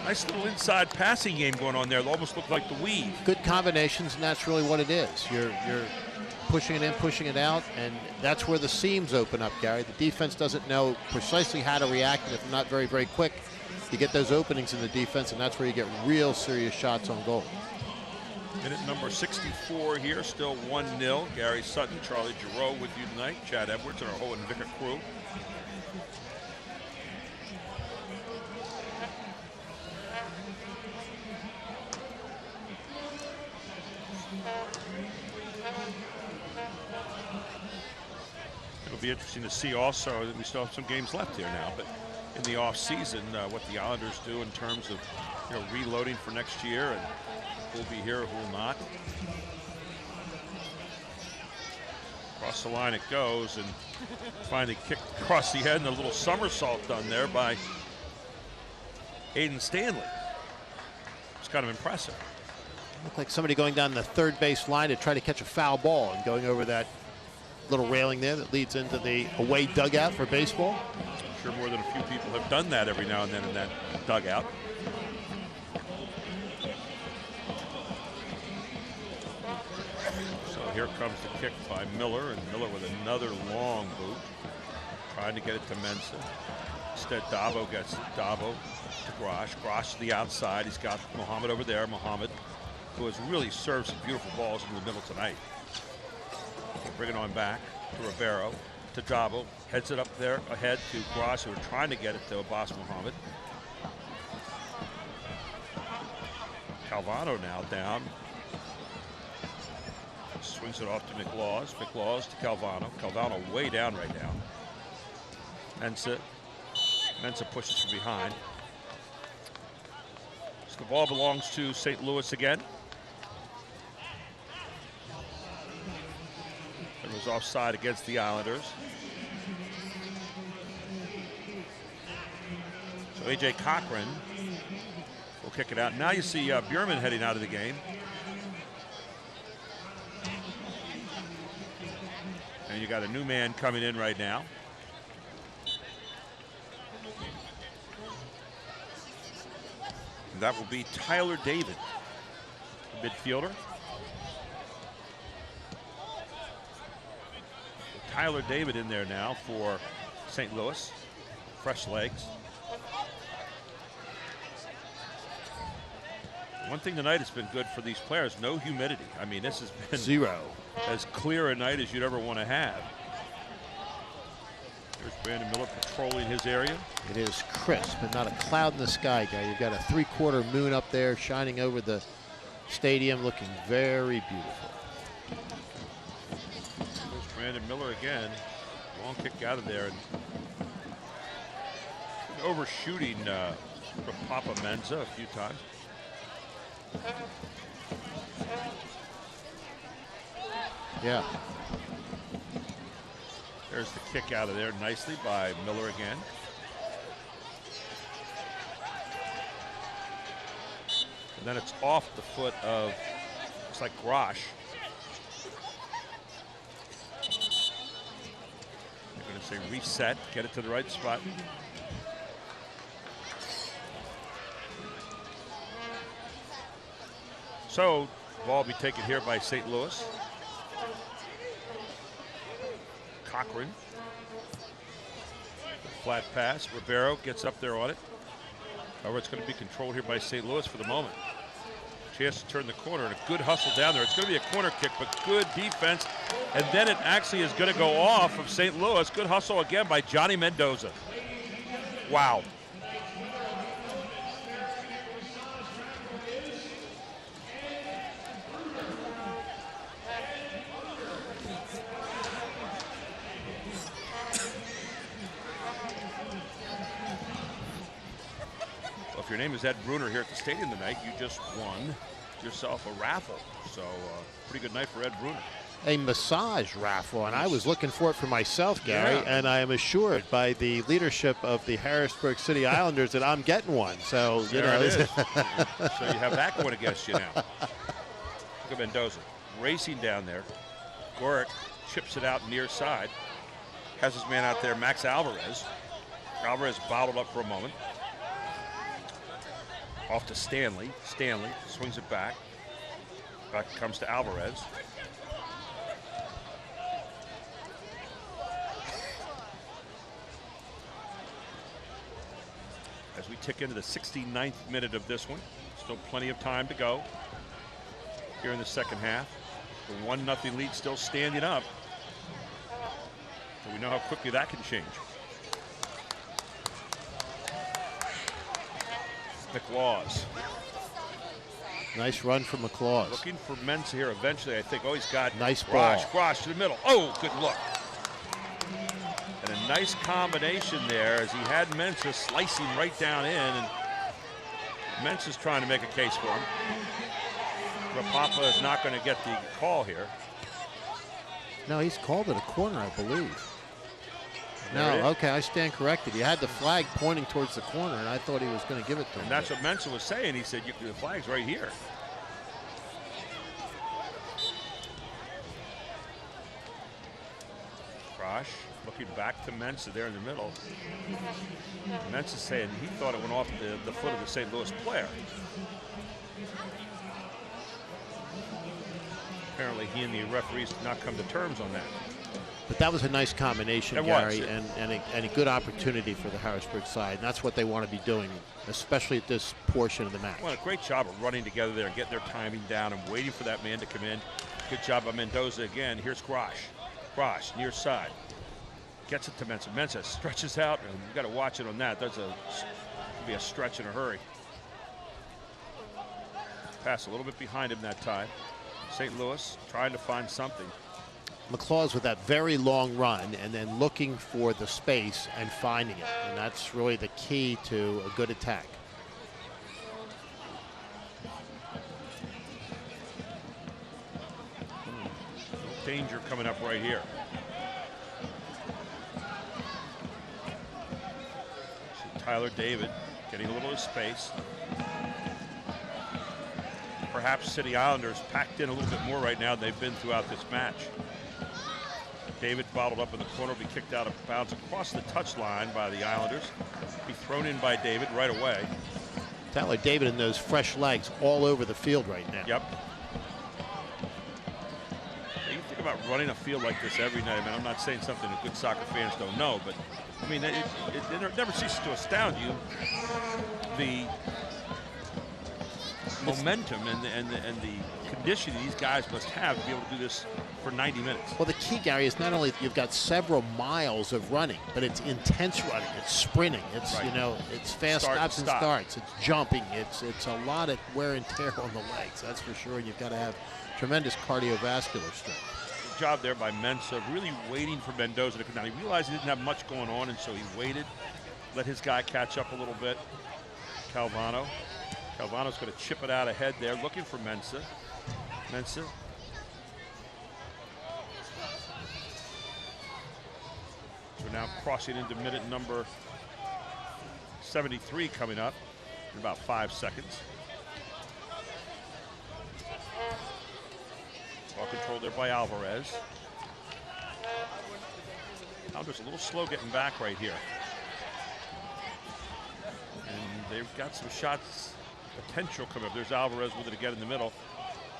Nice little inside passing game going on there. It almost looked like the weave. Good combinations, and that's really what it is. You're pushing it in, pushing it out, and that's where the seams open up, Gary. The defense doesn't know precisely how to react, and if not very, very quick, you get those openings in the defense, and that's where you get real serious shots on goal. Minute number 64 here, still 1-0. Gary Sutton, Charlie Giroux with you tonight, Chad Edwards, and our whole Invicta crew. It'll be interesting to see also that we still have some games left here now, but in the off season, what the Islanders do in terms of reloading for next year and who will be here, who will not. Across the line it goes, and finally kicked across the head, and a little somersault done there by Aiden Stanley. It's kind of impressive. Looked like somebody going down the third base line to try to catch a foul ball and going over that little railing there that leads into the away dugout for baseball. I'm sure more than a few people have done that every now and then in that dugout. So here comes the kick by Miller, and Miller with another long boot, trying to get it to Mensah. Instead, Dabo gets Dabo to Grosh. Grosh to the outside. He's got Muhammad over there. Muhammad, who has really served some beautiful balls in the middle tonight. Bring it on back to Ribeiro, to Dabo, heads it up there ahead to Grosh, who are trying to get it to Abbas Muhammad. Calvano now down. Swings it off to McLaws. McLaws to Calvano. Calvano way down right now. Mensah pushes from behind. So the ball belongs to St. Louis again. It was offside against the Islanders. So A.J. Cochran will kick it out. Now you see Bjurman heading out of the game. And you got a new man coming in right now. And that will be Tyler David, the midfielder. Tyler David in there now for St. Louis. Fresh legs. One thing tonight has been good for these players, no humidity. I mean, this has been zero. As clear a night as you'd ever want to have. There's Brandon Miller patrolling his area. It is crisp and not a cloud in the sky, guy. You've got a 3/4 moon up there shining over the stadium, looking very beautiful. Brandon Miller again. Long kick out of there. And overshooting Papa Mensah a few times. Yeah. There's the kick out of there nicely by Miller again. And then it's off the foot of, looks like Grosh. They're going to say reset, get it to the right spot. So, ball will be taken here by St. Louis. Cochran. Flat pass. Ribeiro gets up there on it. However, it's going to be controlled here by St. Louis for the moment. Chance to turn the corner, and a good hustle down there. It's going to be a corner kick, but good defense. And then it actually is going to go off of St. Louis. Good hustle again by Johnny Mendoza. Wow. If your name is Ed Bruner here at the stadium tonight, you just won yourself a raffle. So pretty good night for Ed Bruner. A massage raffle, and I was looking for it for myself, Gary, and I am assured by the leadership of the Harrisburg City Islanders that I'm getting one. So, you there know. It is. So you have that going against you now. Look at Mendoza racing down there. Gorick chips it out near side. Has his man out there, Max Alvarez. Alvarez bottled up for a moment. Off to Stanley. Stanley swings it back. Back comes to Alvarez. As we tick into the 69th minute of this one, still plenty of time to go here in the second half. The 1-0 lead still standing up. So we know how quickly that can change. McLaws. Nice run from McLaws. Looking for Mensah here eventually, I think. Oh, he's got nice ball. Grosh to the middle. Oh, good look. And a nice combination there as he had Mensah slicing right down in. And Mensah's trying to make a case for him. Rapapa is not going to get the call here. No, he's called it a corner, I believe. There No, okay, I stand corrected. He had the flag pointing towards the corner, and I thought he was going to give it to him. And that's what Mensah was saying. He said, the flag's right here. Grosh looking back to Mensah there in the middle. Mensah saying he thought it went off the foot of the St. Louis player. Apparently he and the referees did not come to terms on that. But that was a nice combination, It Gary, was. and a good opportunity for the Harrisburg side. And that's what they want to be doing, especially at this portion of the match. Well, a great job of running together there and getting their timing down and waiting for that man to come in. Good job by Mendoza again. Here's Grosh. Grosh near side. Gets it to Mensah. Mensah stretches out, and you got to watch it on that. That's could be a stretch in a hurry. Pass a little bit behind him that time. St. Louis trying to find something. McLaws with that very long run and then looking for the space and finding it. And that's really the key to a good attack. Danger coming up right here. So Tyler David getting a little space. Perhaps City Islanders packed in a little bit more right now than they've been throughout this match. David bottled up in the corner, be kicked out of bounds across the touchline by the Islanders. Be thrown in by David right away. Tyler David and those fresh legs all over the field right now. Yep. You think about running a field like this every night. I mean, I'm not saying something that good soccer fans don't know, but I mean, it never ceases to astound you the momentum and the conditioning these guys must have to be able to do this for 90 minutes. Well, the key, Gary, is not only you've got several miles of running, but it's intense running, it's sprinting, it's Right. you know, it's fast stops and starts, it's jumping, it's a lot of wear and tear on the legs, that's for sure. You've got to have tremendous cardiovascular strength. Good job there by Mensah, really waiting for Mendoza to come down. He realized he didn't have much going on, and so he waited, let his guy catch up a little bit. Calvano's going to chip it out ahead there, looking for Mensah. Mensah. We're now crossing into minute number 73 coming up in about 5 seconds. Ball controlled there by Alvarez. Alvarez a little slow getting back right here. And they've got some shots potential coming up. There's Alvarez with it again in the middle.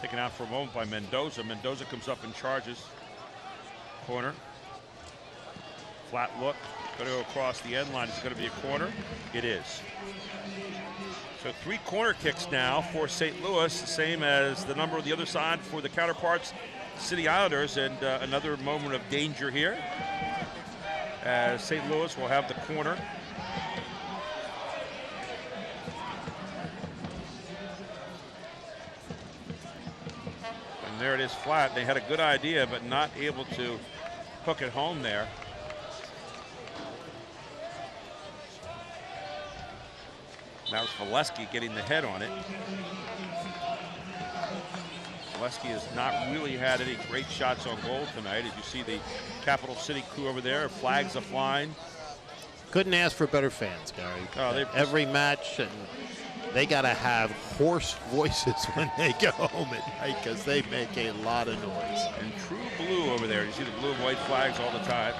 Taken out for a moment by Mendoza. Mendoza comes up and charges. Corner. Flat look. Going to go across the end line. It's going to be a corner. It is. So 3 corner kicks now for St. Louis, the same as the number on the other side for the counterparts, City Islanders, and another moment of danger here as St. Louis will have the corner. And there it is flat. They had a good idea, but not able to hook it home there. That was Valesky getting the head on it. Valesky has not really had any great shots on goal tonight. As you see the Capital City crew over there, flags are flying. Couldn't ask for better fans, Gary. Oh, every match, and they got to have hoarse voices when they go home at night because they make a lot of noise. And true blue over there. You see the blue and white flags all the time.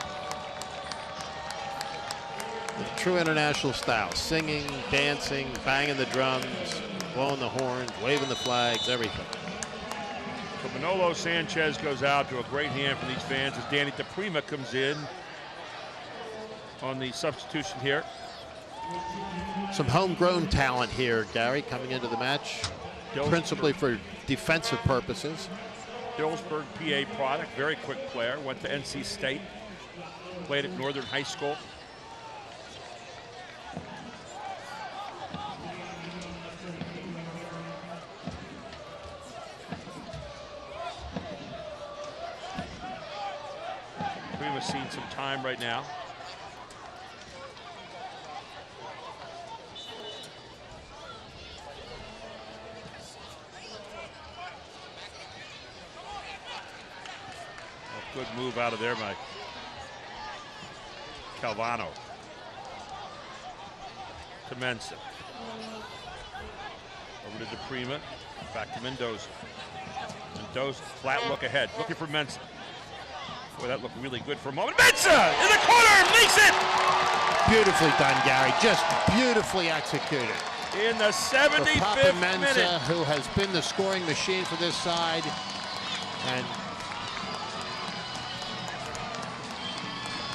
The true international style, singing, dancing, banging the drums, blowing the horns, waving the flags, everything. So Manolo Sanchez goes out to a great hand for these fans as Danny DePrima comes in on the substitution here. Some homegrown talent here, Gary, coming into the match, principally for defensive purposes. Dillsburg, PA product, very quick player, went to NC State, played at Northern High School. Prima's seen some time right now. A good move out of there by Calvano. To Mensa. Over to DePrima. Back to Mendoza. Mendoza, flat look ahead, looking for Mensa. Boy, that looked really good for a moment. Mensa in the corner, makes it! Beautifully done, Gary. Just beautifully executed. In the 75th Mensa, minute. who has been the scoring machine for this side. And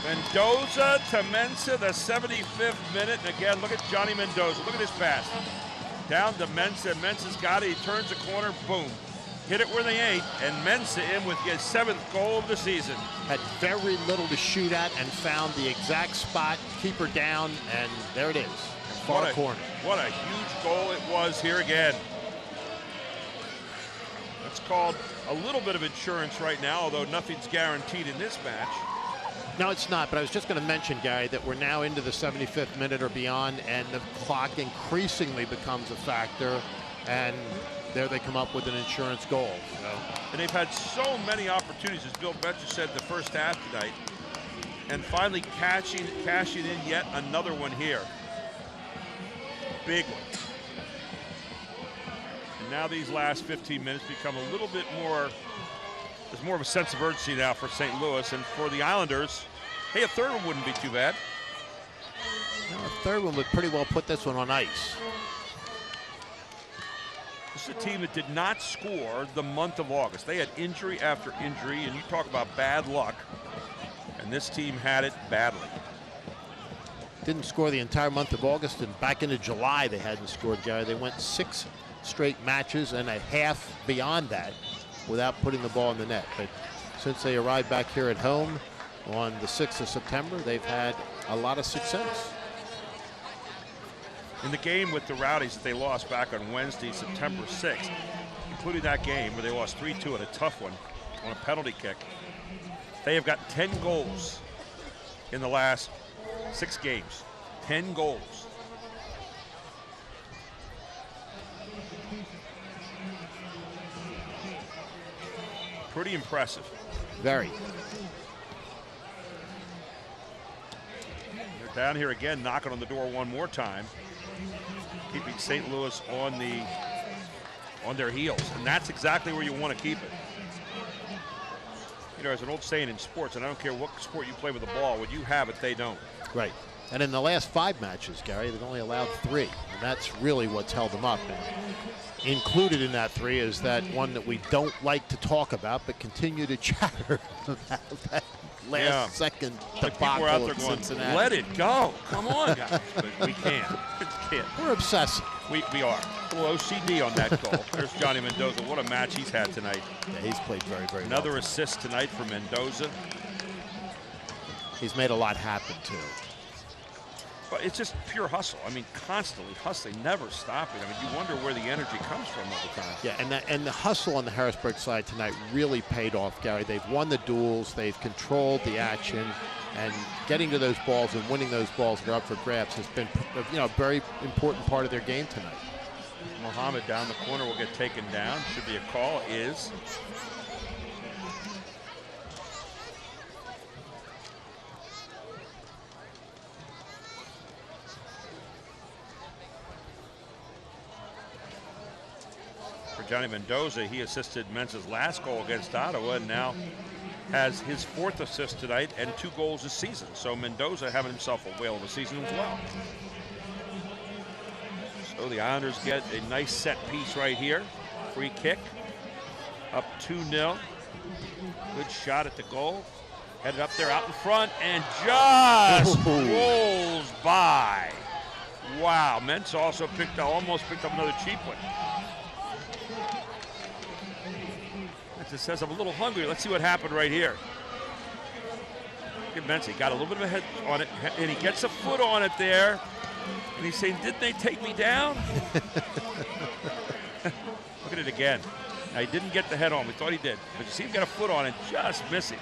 Mendoza to Mensa, the 75th minute. And again, look at Johnny Mendoza. Look at his pass. Down to Mensa. Mensa's got it. He turns the corner. Boom. Hit it where they ain't. And Mensa in with his 7th goal of the season. Had very little to shoot at and found the exact spot. Keeper down. And there it is. Far corner. What a huge goal it was here again. That's called a little bit of insurance right now, although nothing's guaranteed in this match. No, it's not, but I was just going to mention, Gary, that we're now into the 75th minute or beyond, and the clock increasingly becomes a factor, and there they come up with an insurance goal. And they've had so many opportunities, as Bill Betcher said the first half tonight, and finally cashing in yet another one here. Big one. And now these last 15 minutes become a little bit more, there's more of a sense of urgency now for St. Louis, and for the Islanders, hey, a third one wouldn't be too bad. Well, a third one would pretty well put this one on ice. This is a team that did not score the month of August. They had injury after injury, and you talk about bad luck, and this team had it badly. Didn't score the entire month of August, and back into July they hadn't scored, Gary. They went 6 straight matches and a half beyond that without putting the ball in the net. But since they arrived back here at home on the 6th of September, they've had a lot of success. In the game with the Rowdies that they lost back on Wednesday, September 6th, including that game where they lost 3-2 at a tough one on a penalty kick, they have got 10 goals in the last 6 games. 10 goals. Pretty impressive. Very. They're down here again, knocking on the door one more time, keeping St. Louis on their heels, and that's exactly where you want to keep it. You know, there's an old saying in sports, and I don't care what sport you play with the ball, when you have it, they don't. Right. And in the last 5 matches, Gary, they've only allowed 3, and that's really what's held them up. And included in that 3 is that one that we don't like to talk about, but continue to chatter about, that last-second People are out debacle there at going, Cincinnati. let it go. Come on, guys. But we can't. We're obsessed. We are. A little OCD on that goal. There's Johnny Mendoza. What a match he's had tonight. Yeah, he's played very, very well. Another assist tonight for Mendoza. He's made a lot happen, too. But it's just pure hustle. I mean, constantly hustling, never stopping. I mean, you wonder where the energy comes from all the time. Yeah, and the hustle on the Harrisburg side tonight really paid off, Gary. They've won the duels, they've controlled the action, and getting to those balls and winning those balls that are up for grabs has been, a very important part of their game tonight. Mohammed down the corner will get taken down. Should be a call. Is. Johnny Mendoza, he assisted Mensa's last goal against Ottawa and now has his 4th assist tonight and 2 goals this season. So Mendoza having himself a whale of a season as well. So the Islanders get a nice set piece right here. Free kick, up 2-0. Good shot at the goal. Headed up there out in front and just rolls by. Wow, Mensa also almost picked up another cheap one. It says I'm a little hungry. Let's see what happened right here. Look at Mensa. He got a little bit of a head on it, and he gets a foot on it there. And he's saying, didn't they take me down? Look at it again. Now, he didn't get the head on. We thought he did. But you see him got a foot on it, just missing.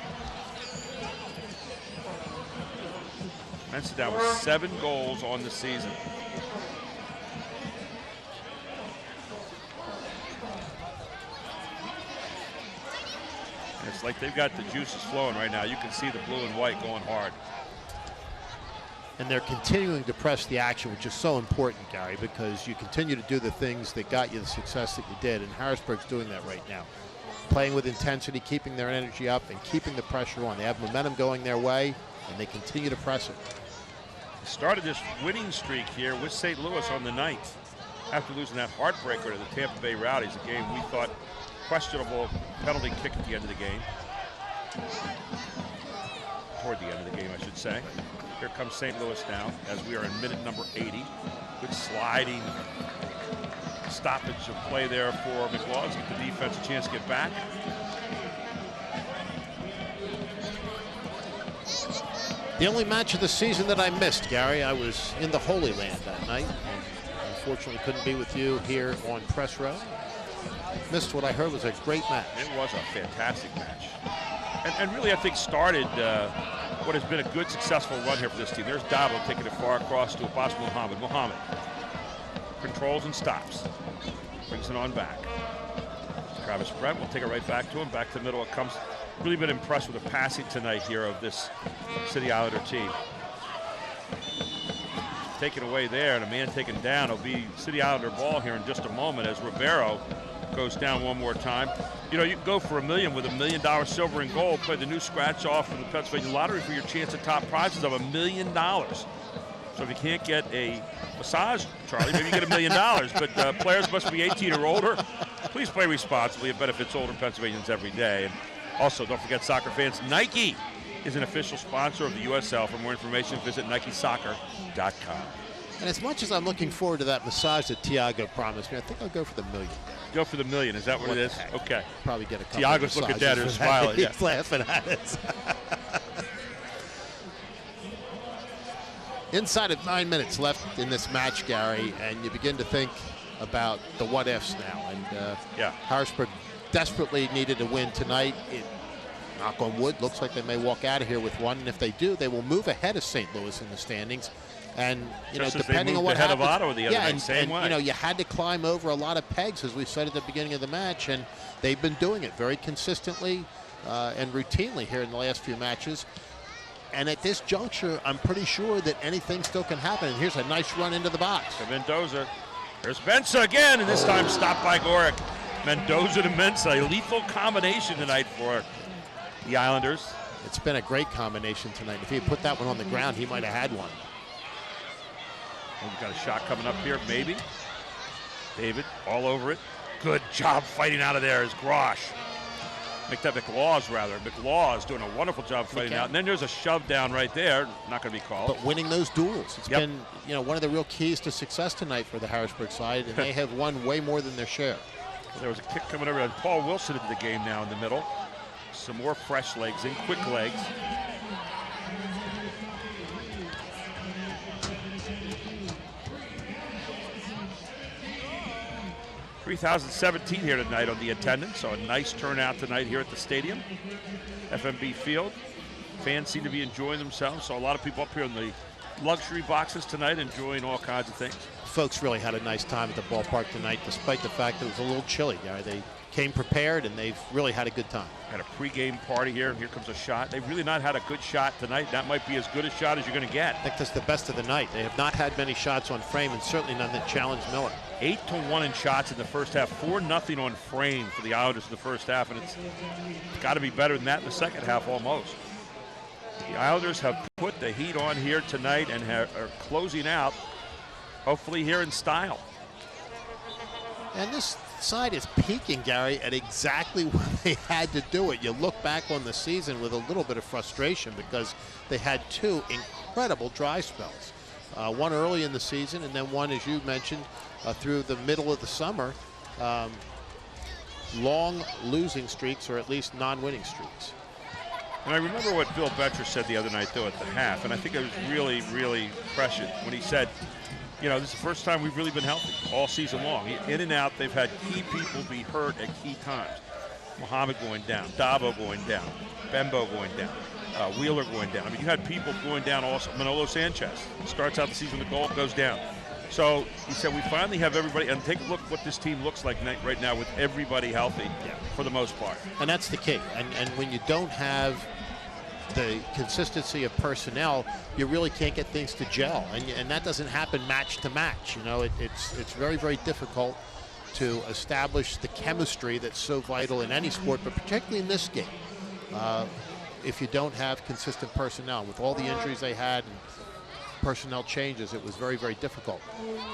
Mensa down with 7 goals on the season. It's like they've got the juices flowing right now. You can see the blue and white going hard. And they're continuing to press the action, which is so important, Gary, because you continue to do the things that got you the success that you did, and Harrisburg's doing that right now. Playing with intensity, keeping their energy up, and keeping the pressure on. They have momentum going their way, and they continue to press it. Started this winning streak here with St. Louis on the 9th after losing that heartbreaker to the Tampa Bay Rowdies, a game we thought questionable penalty kick at the end of the game. Toward the end of the game, I should say. Here comes St. Louis now as we are in minute number 80. Good sliding stoppage of play there for McLaws. Give the defense a chance to get back. The only match of the season that I missed, Gary, I was in the Holy Land that night, and unfortunately couldn't be with you here on Press Row. Missed what I heard was a great match. It was a fantastic match. And really, I think started what has been a good, successful run here for this team. There's Dabo taking it far across to Abbas Mohammed. Mohammed controls and stops. Brings it on back. Travis Brent will take it right back to him. Back to the middle it comes. Really been impressed with the passing tonight here of this City Islander team. Taken away there, and a man taken down. It'll be City Islander ball here in just a moment as Ribeiro goes down one more time. You know, you can go for $1 million with $1 million silver and gold. Play the new scratch off from the Pennsylvania Lottery for your chance at top prizes of $1 million. So if you can't get a massage, Charlie, maybe you get $1 million. But players must be 18 or older. Please play responsibly. It benefits older Pennsylvanians every day. And also, don't forget, soccer fans, Nike is an official sponsor of the USL. For more information, visit NikeSoccer.com. And as much as I'm looking forward to that massage that Tiago promised me, I think I'll go for the $1 million. Go for the $1 million. Is that what it is? Heck? Okay. Probably get a couple. Tiago's looking dead or smiling. He's laughing at us. Inside of 9 minutes left in this match, Gary, and you begin to think about the what-ifs now. And Harrisburg desperately needed a win tonight. Knock on wood, looks like they may walk out of here with one. And if they do, they will move ahead of St. Louis in the standings. And you know, depending on what happens, of Ottawa the other night, same way. You know, you had to climb over a lot of pegs, as we said at the beginning of the match, and they've been doing it very consistently and routinely here in the last few matches. And at this juncture, I'm pretty sure that anything still can happen. And here's a nice run into the box. To Mendoza. There's Mensa again, and this time stopped by Gorick. Mendoza to Mensa, a lethal combination tonight for the Islanders. It's been a great combination tonight. If he had put that one on the ground, he might have had one. Oh, we've got a shot coming up here, maybe. David all over it. Good job fighting out of there is Grosh. Make that McLaws, rather. McLaws doing a wonderful job fighting out. And then there's a shove down right there. Not going to be called. But winning those duels. It's been, one of the real keys to success tonight for the Harrisburg side, and they have won way more than their share. Well, there was a kick coming over. Paul Wilson into the game now in the middle. Some more fresh legs in, quick legs. $3,017 here tonight on the attendance, so a nice turnout tonight here at the stadium, FNB Field. Fans seem to be enjoying themselves, so a lot of people up here in the luxury boxes tonight enjoying all kinds of things. Folks really had a nice time at the ballpark tonight, despite the fact that it was a little chilly. They came prepared, and they've really had a good time. Had a pregame party here, and here comes a shot. They've really not had a good shot tonight. That might be as good a shot as you're going to get. I think that's the best of the night. They have not had many shots on frame, and certainly none that challenge Miller. 8-1 in shots in the first half, 4-0 on frame for the Islanders in the first half, and it's got to be better than that in the second half almost. The Islanders have put the heat on here tonight and are closing out, hopefully here in style. And this side is peaking, Gary, at exactly when they had to do it. You look back on the season with a little bit of frustration because they had two incredible dry spells. One early in the season, and then one, as you mentioned, through the middle of the summer. Long losing streaks, or at least non-winning streaks. And I remember what Bill Betcher said the other night, though, at the half, and I think it was really, really prescient when he said, this is the first time we've really been healthy all season long. In and out, they've had key people be hurt at key times. Muhammad going down, Dabo going down, Bembo going down, Wheeler going down. I mean, you had people going down also. Manolo Sanchez starts out the season with a goal, goes down. So he said we finally have everybody, and take a look what this team looks like right now with everybody healthy for the most part. And that's the key. And when you don't have the consistency of personnel, you really can't get things to gel, and that doesn't happen match to match. It's very, very difficult to establish the chemistry that's so vital in any sport, but particularly in this game. If you don't have consistent personnel, with all the injuries they had and personnel changes, it was very, very difficult.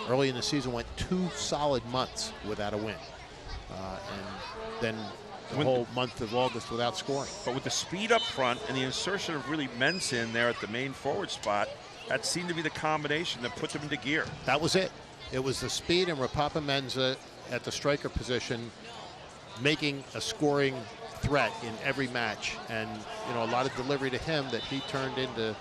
Early in the season went 2 solid months without a win, and then the whole month of August without scoring. But with the speed up front and the insertion of really Mensa in there at the main forward spot, that seemed to be the combination that put them into gear. That was it. It was the speed and Rapapa Mensa at the striker position making a scoring threat in every match, and a lot of delivery to him that he turned into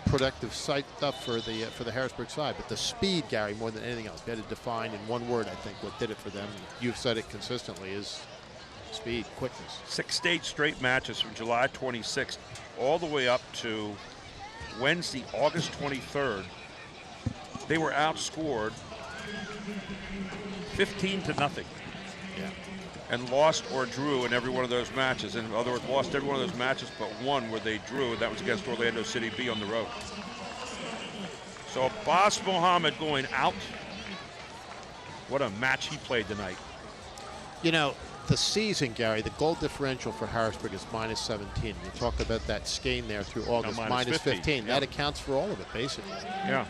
productive stuff for the Harrisburg side. But the speed, Gary, more than anything else, we had to define in one word, I think, what did it for them. You've said it consistently, is speed, quickness. 6 straight matches from July 26th all the way up to Wednesday, August 23rd. They were outscored 15-0. Yeah. And lost or drew in every one of those matches. In other words, lost every one of those matches but one where they drew, and that was against Orlando City B on the road. So Abbas Muhammad going out. What a match he played tonight. The season, Gary, the goal differential for Harrisburg is -17. You talk about that skein there through August, -15. Yeah. That accounts for all of it, basically. Yeah.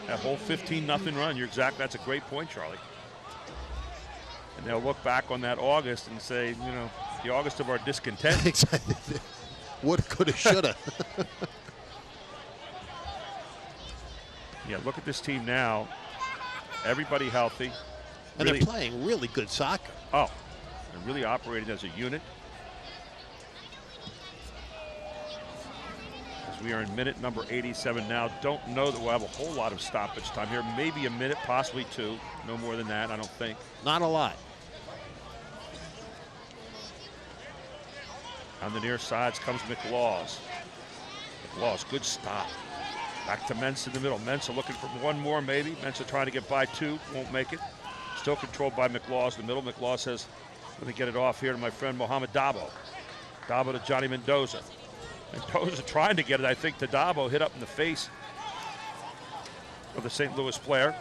That whole 15-0 run, that's a great point, Charlie. And they'll look back on that August and say, the August of our discontent. Exactly. Woulda, coulda, shoulda. Yeah, look at this team now. Everybody healthy. And they're playing really good soccer. Oh, they're really operating as a unit. As we are in minute number 87 now. Don't know that we'll have a whole lot of stoppage time here. Maybe a minute, possibly 2. No more than that, I don't think. Not a lot. On the near sides comes McLaws. McLaws, good stop. Back to Mensa in the middle. Mensa looking for one more, maybe. Mensa trying to get by 2, won't make it. Still controlled by McLaws in the middle. McLaws says, let me get it off here to my friend Mohamed Dabo. Dabo to Johnny Mendoza. Mendoza trying to get it, I think, to Dabo. Hit up in the face of the St. Louis player.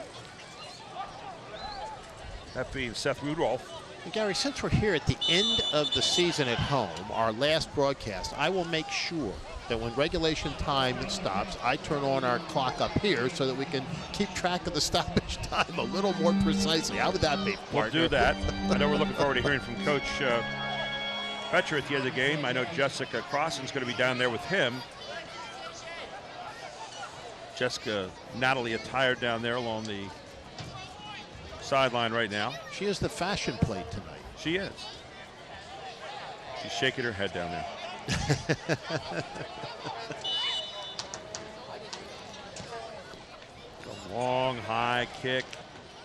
That being Seth Rudolph. And Gary, since we're here at the end of the season at home, our last broadcast, I will make sure that when regulation time stops, I turn on our clock up here so that we can keep track of the stoppage time a little more precisely. How would that be, partner? We'll do that. I know we're looking forward to hearing from Coach Fetcher at the end of the game. I know Jessica Crossan's going to be down there with him. Jessica, Natalie attired down there along the sideline right now. She is the fashion plate tonight. She is. She's shaking her head down there. A long, high kick.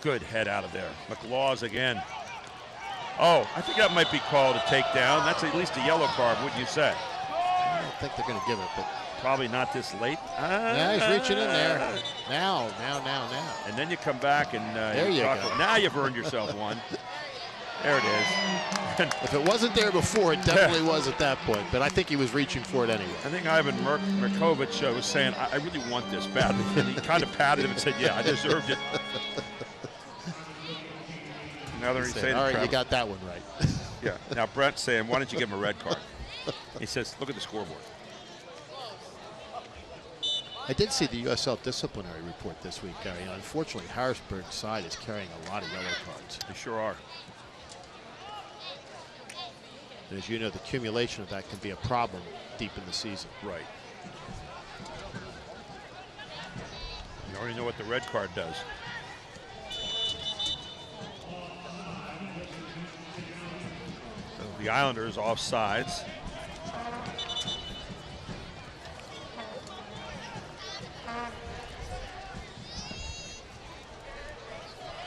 Good head out of there. McLaws again. Oh, I think that might be called a takedown. That's at least a yellow card, wouldn't you say? I don't think they're going to give it, but probably not this late. Yeah, he's reaching in there. Now. And then you come back and there you go. Now you've earned yourself one. There it is. If it wasn't there before, it definitely was at that point. But I think he was reaching for it anyway. I think Ivan Merkovich was saying, I really want this badly. And he kind of patted him and said, yeah, I deserved it. Now they're saying, all right, you got that one right. Yeah. Now Brent's saying, why don't you give him a red card? He says, look at the scoreboard. I did see the USL disciplinary report this week, Gary. And unfortunately, Harrisburg's side is carrying a lot of yellow cards. They sure are. And as you know, the accumulation of that can be a problem deep in the season. Right. You already know what the red card does. So the Islanders off sides.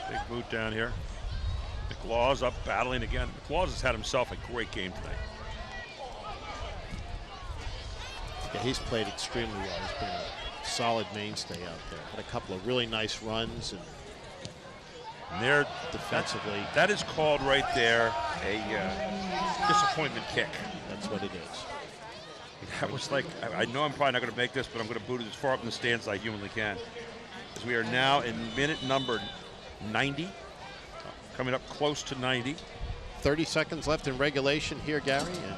Big boot down here. McLaws up battling again. McLaws has had himself a great game tonight. Yeah, he's played extremely well. He's been a solid mainstay out there. Had a couple of really nice runs. And they're defensively. That is called right there a disappointment kick. That's what it is. That was like, I know I'm probably not going to make this, but I'm going to boot it as far up in the stands as I humanly can. As we are now in minute number 90. Coming up close to 90. 30 seconds left in regulation here, Gary. And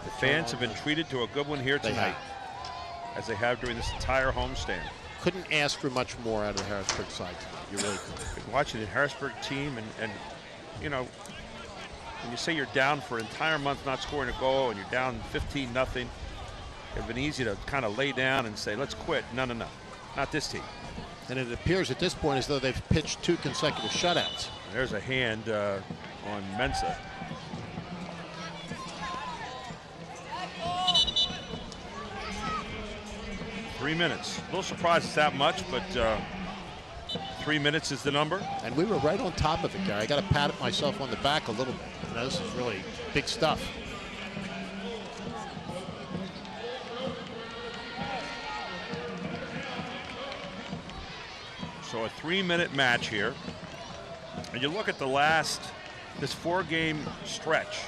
the fans have been treated to a good one here tonight, as they have during this entire homestand. Couldn't ask for much more out of the Harrisburg side tonight. You really couldn't. Been watching the Harrisburg team, and you know, when you say you're down for an entire month not scoring a goal and you're down 15-0, it's been easy to kind of lay down and say, let's quit. No, not this team. And it appears at this point as though they've pitched 2 consecutive shutouts. There's a hand on Mensah. Three minutes. A little surprised it's that much, but 3 minutes is the number. And we were right on top of it, Gary. I got to pat myself on the back a little bit. You know, this is really big stuff. So a 3-minute match here. And you look at this 4-game stretch.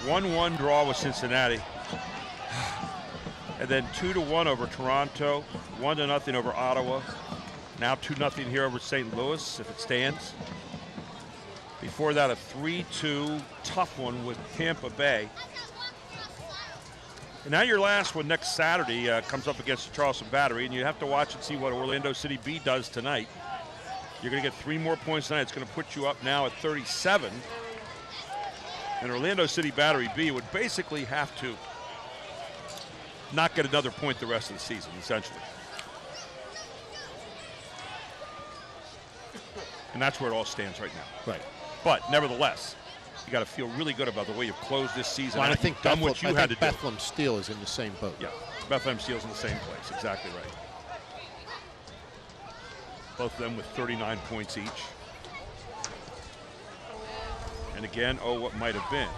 1-1 draw with Cincinnati. And then 2-1 over Toronto. 1-0 over Ottawa. Now 2-0 here over St. Louis, if it stands. Before that, a 3-2 tough one with Tampa Bay. And now your last one next Saturday comes up against the Charleston Battery, and you have to watch and see what Orlando City B does tonight. You're going to get 3 more points tonight. It's going to put you up now at 37. And Orlando City Battery B would basically have to not get another point the rest of the season, essentially. And that's where it all stands right now. Right. But nevertheless, you got to feel really good about the way you've closed this season. Well, I think Bethlehem Steel is in the same boat. Yeah, Bethlehem Steel's in the same place. Exactly right. Both of them with 39 points each. And again, what might have been.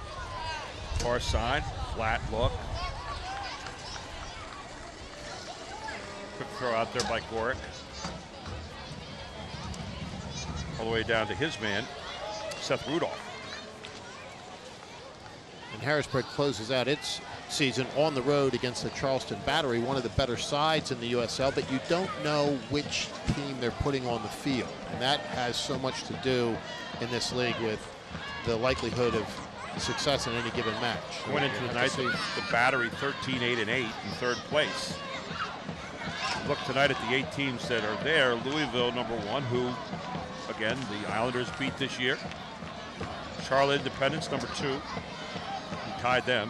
Far side, flat look. Quick throw out there by Gorick. All the way down to his man, Seth Rudolph. And Harrisburg closes out its season on the road against the Charleston Battery, one of the better sides in the USL, but you don't know which team they're putting on the field. And that has so much to do in this league with the likelihood of success in any given match. Went into the night, the Battery 13-8-8 in 3rd place. Look tonight at the 8 teams that are there. Louisville, #1, who, again, the Islanders beat this year. Charlotte Independence, number 2. We tied them.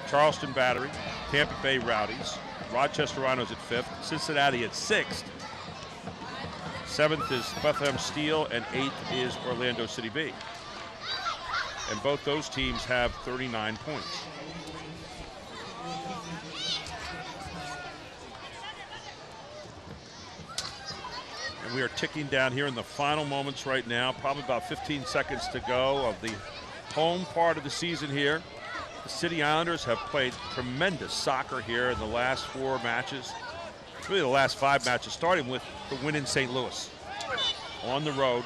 Charleston Battery, Tampa Bay Rowdies, Rochester Rhinos at 5th, Cincinnati at 6th. 7th is Bethlehem Steel, and 8th is Orlando City B. And both those teams have 39 points. And we are ticking down here in the final moments right now, probably about 15 seconds to go of the home part of the season here. The City Islanders have played tremendous soccer here in the last 4 matches. Really the last 5 matches, starting with the win in St. Louis on the road.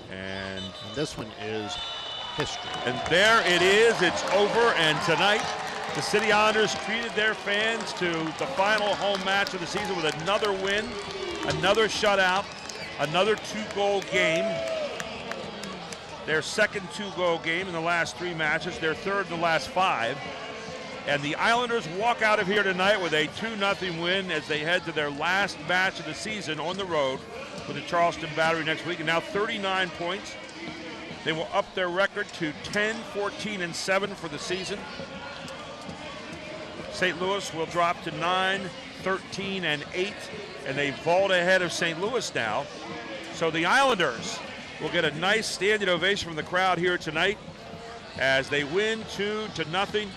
And this one is history. And there it is, it's over, and tonight the City Islanders treated their fans to the final home match of the season with another win, another shutout, another 2-goal game. Their second 2-goal game in the last 3 matches, their third in the last 5. And the Islanders walk out of here tonight with a 2-0 win as they head to their last match of the season on the road with the Charleston Battery next week. And now 39 points. They will up their record to 10-14-7 for the season. St. Louis will drop to 9-13-8, and they vault ahead of St. Louis now. So the Islanders will get a nice standing ovation from the crowd here tonight as they win 2-0.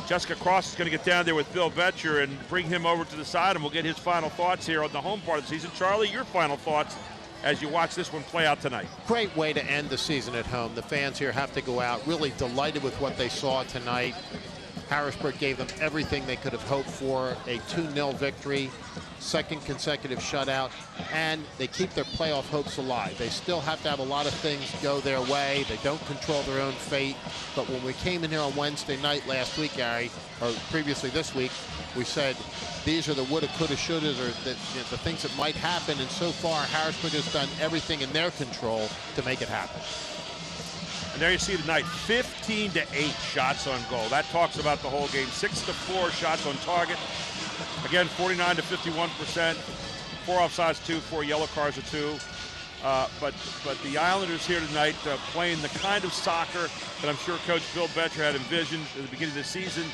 Jessica Cross is going to get down there with Bill Betcher and bring him over to the side, and we'll get his final thoughts here on the home part of the season. Charlie, your final thoughts as you watch this one play out tonight. Great way to end the season at home. The fans here have to go out really delighted with what they saw tonight. Harrisburg gave them everything they could have hoped for. A 2-0 victory, second consecutive shutout, and they keep their playoff hopes alive. They still have to have a lot of things go their way. They don't control their own fate. But when we came in here on Wednesday night last week, Gary, or previously this week, we said these are the woulda, coulda, shouldas, or the things that might happen. And so far, Harrisburg has done everything in their control to make it happen. And there you see tonight, 15-8 shots on goal. That talks about the whole game. 6-4 shots on target. Again, 49 to 51%. 4 offsides, 2, 4 yellow cards, 2. But the Islanders here tonight playing the kind of soccer that I'm sure Coach Bill Betcher had envisioned at the beginning of the season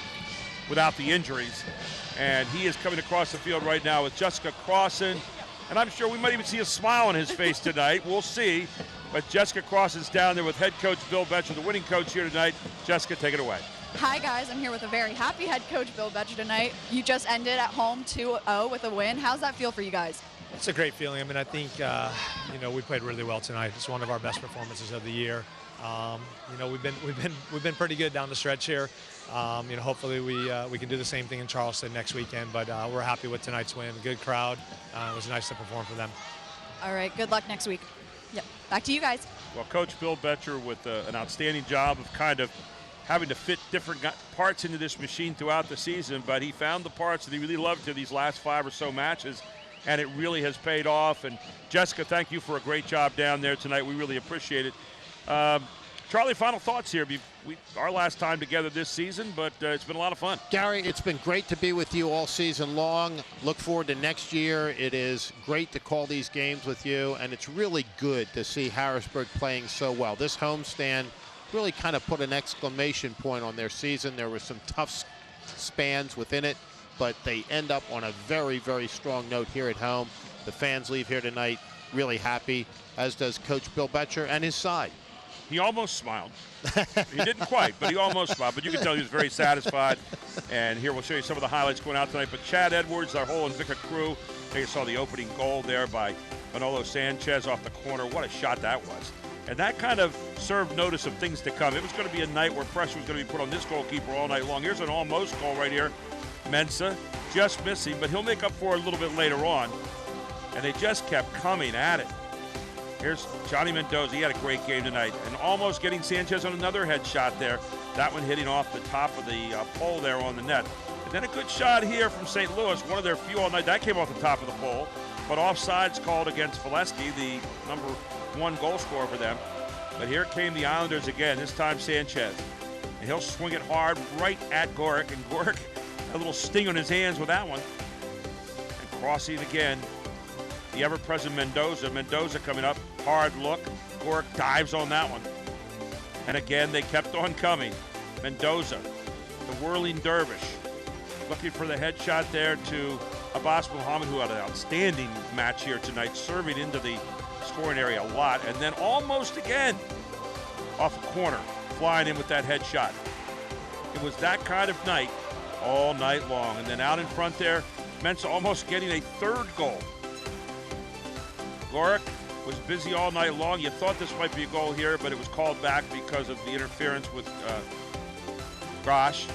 without the injuries. And he is coming across the field right now with Jessica Crossan. And I'm sure we might even see a smile on his face tonight. We'll see. But Jessica Crossan's down there with head coach Bill Betcher, the winning coach here tonight. Jessica, take it away. Hi, guys. I'm here with a very happy head coach, Bill Betcher, tonight. You just ended at home 2-0 with a win. How's that feel for you guys? It's a great feeling. I mean, I think, we played really well tonight. It's one of our best performances of the year. We've been pretty good down the stretch here. Hopefully we can do the same thing in Charleston next weekend, but we're happy with tonight's win. Good crowd. It was nice to perform for them. All right, good luck next week. Yep, back to you guys. Well, Coach Bill Betcher with an outstanding job of kind of having to fit different parts into this machine throughout the season, but he found the parts that he really loved to these last 5 or so matches, and it really has paid off. And Jessica, thank you for a great job down there tonight. We really appreciate it. Charlie, final thoughts here. Our last time together this season, but it's been a lot of fun. Gary, it's been great to be with you all season long. Look forward to next year. It is great to call these games with you, and it's really good to see Harrisburg playing so well. This homestand really kind of put an exclamation point on their season. There were some tough spans within it, but they end up on a very, very strong note here at home. The fans leave here tonight really happy, as does Coach Bill Betcher and his side. He almost smiled. He didn't quite, but he almost smiled. But you can tell he was very satisfied. And here we'll show you some of the highlights going out tonight. But Chad Edwards, our whole Invicta crew, you saw the opening goal there by Manolo Sanchez off the corner. What a shot that was. And that kind of served notice of things to come. It was going to be a night where pressure was going to be put on this goalkeeper all night long. Here's an almost goal right here. Mensah just missing, but he'll make up for it a little bit later on. And they just kept coming at it. Here's Johnny Mendoza. He had a great game tonight. And almost getting Sanchez on another headshot there. That one hitting off the top of the pole there on the net. And then a good shot here from St. Louis, one of their few all night. That came off the top of the pole. But offsides called against Valesky, the #1 goal scorer for them. But here came the Islanders again, this time Sanchez. And he'll swing it hard right at Gorick. And Gorick had a little sting on his hands with that one. And crossing again. the ever-present Mendoza. Mendoza coming up, hard look. Gork dives on that one. And again, they kept on coming. Mendoza, the whirling dervish, looking for the headshot there to Abbas Muhammad, who had an outstanding match here tonight, serving into the scoring area a lot. And then almost again, off a corner, flying in with that headshot. It was that kind of night all night long. And then out in front there, Mensa almost getting a third goal. Gork was busy all night long. You thought this might be a goal here, but it was called back because of the interference with Grosh.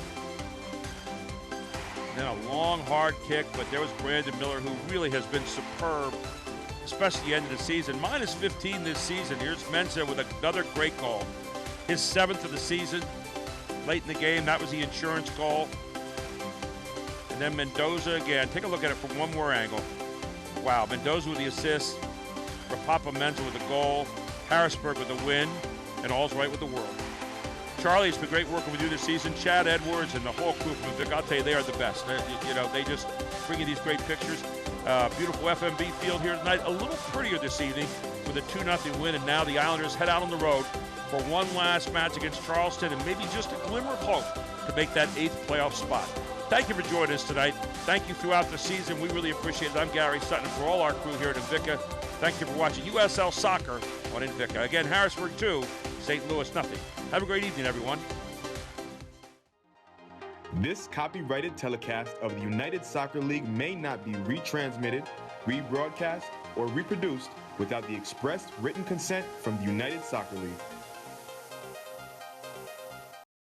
Then a long, hard kick, but there was Brandon Miller, who really has been superb, especially the end of the season. Minus 15 this season. Here's Mensa with another great goal. His 7th of the season. Late in the game, that was the insurance goal. And then Mendoza again. Take a look at it from one more angle. Wow, Mendoza with the assist. Rapapa Mensa with the goal. Harrisburg with the win. And all's right with the world. Charlie, it's been great working with you this season. Chad Edwards and the whole crew from Vic, I'll tell you, they are the best. They just bring you these great pictures. Beautiful FNB Field here tonight. A little prettier this evening with a 2-0 win. And now the Islanders head out on the road for one last match against Charleston and maybe just a glimmer of hope to make that 8th playoff spot. Thank you for joining us tonight. Thank you throughout the season. We really appreciate it. I'm Gary Sutton for all our crew here at Invicta. Thank you for watching USL Soccer on Invicta. Again, Harrisburg 2, St. Louis nothing. Have a great evening, everyone. This copyrighted telecast of the United Soccer League may not be retransmitted, rebroadcast, or reproduced without the express written consent from the United Soccer League.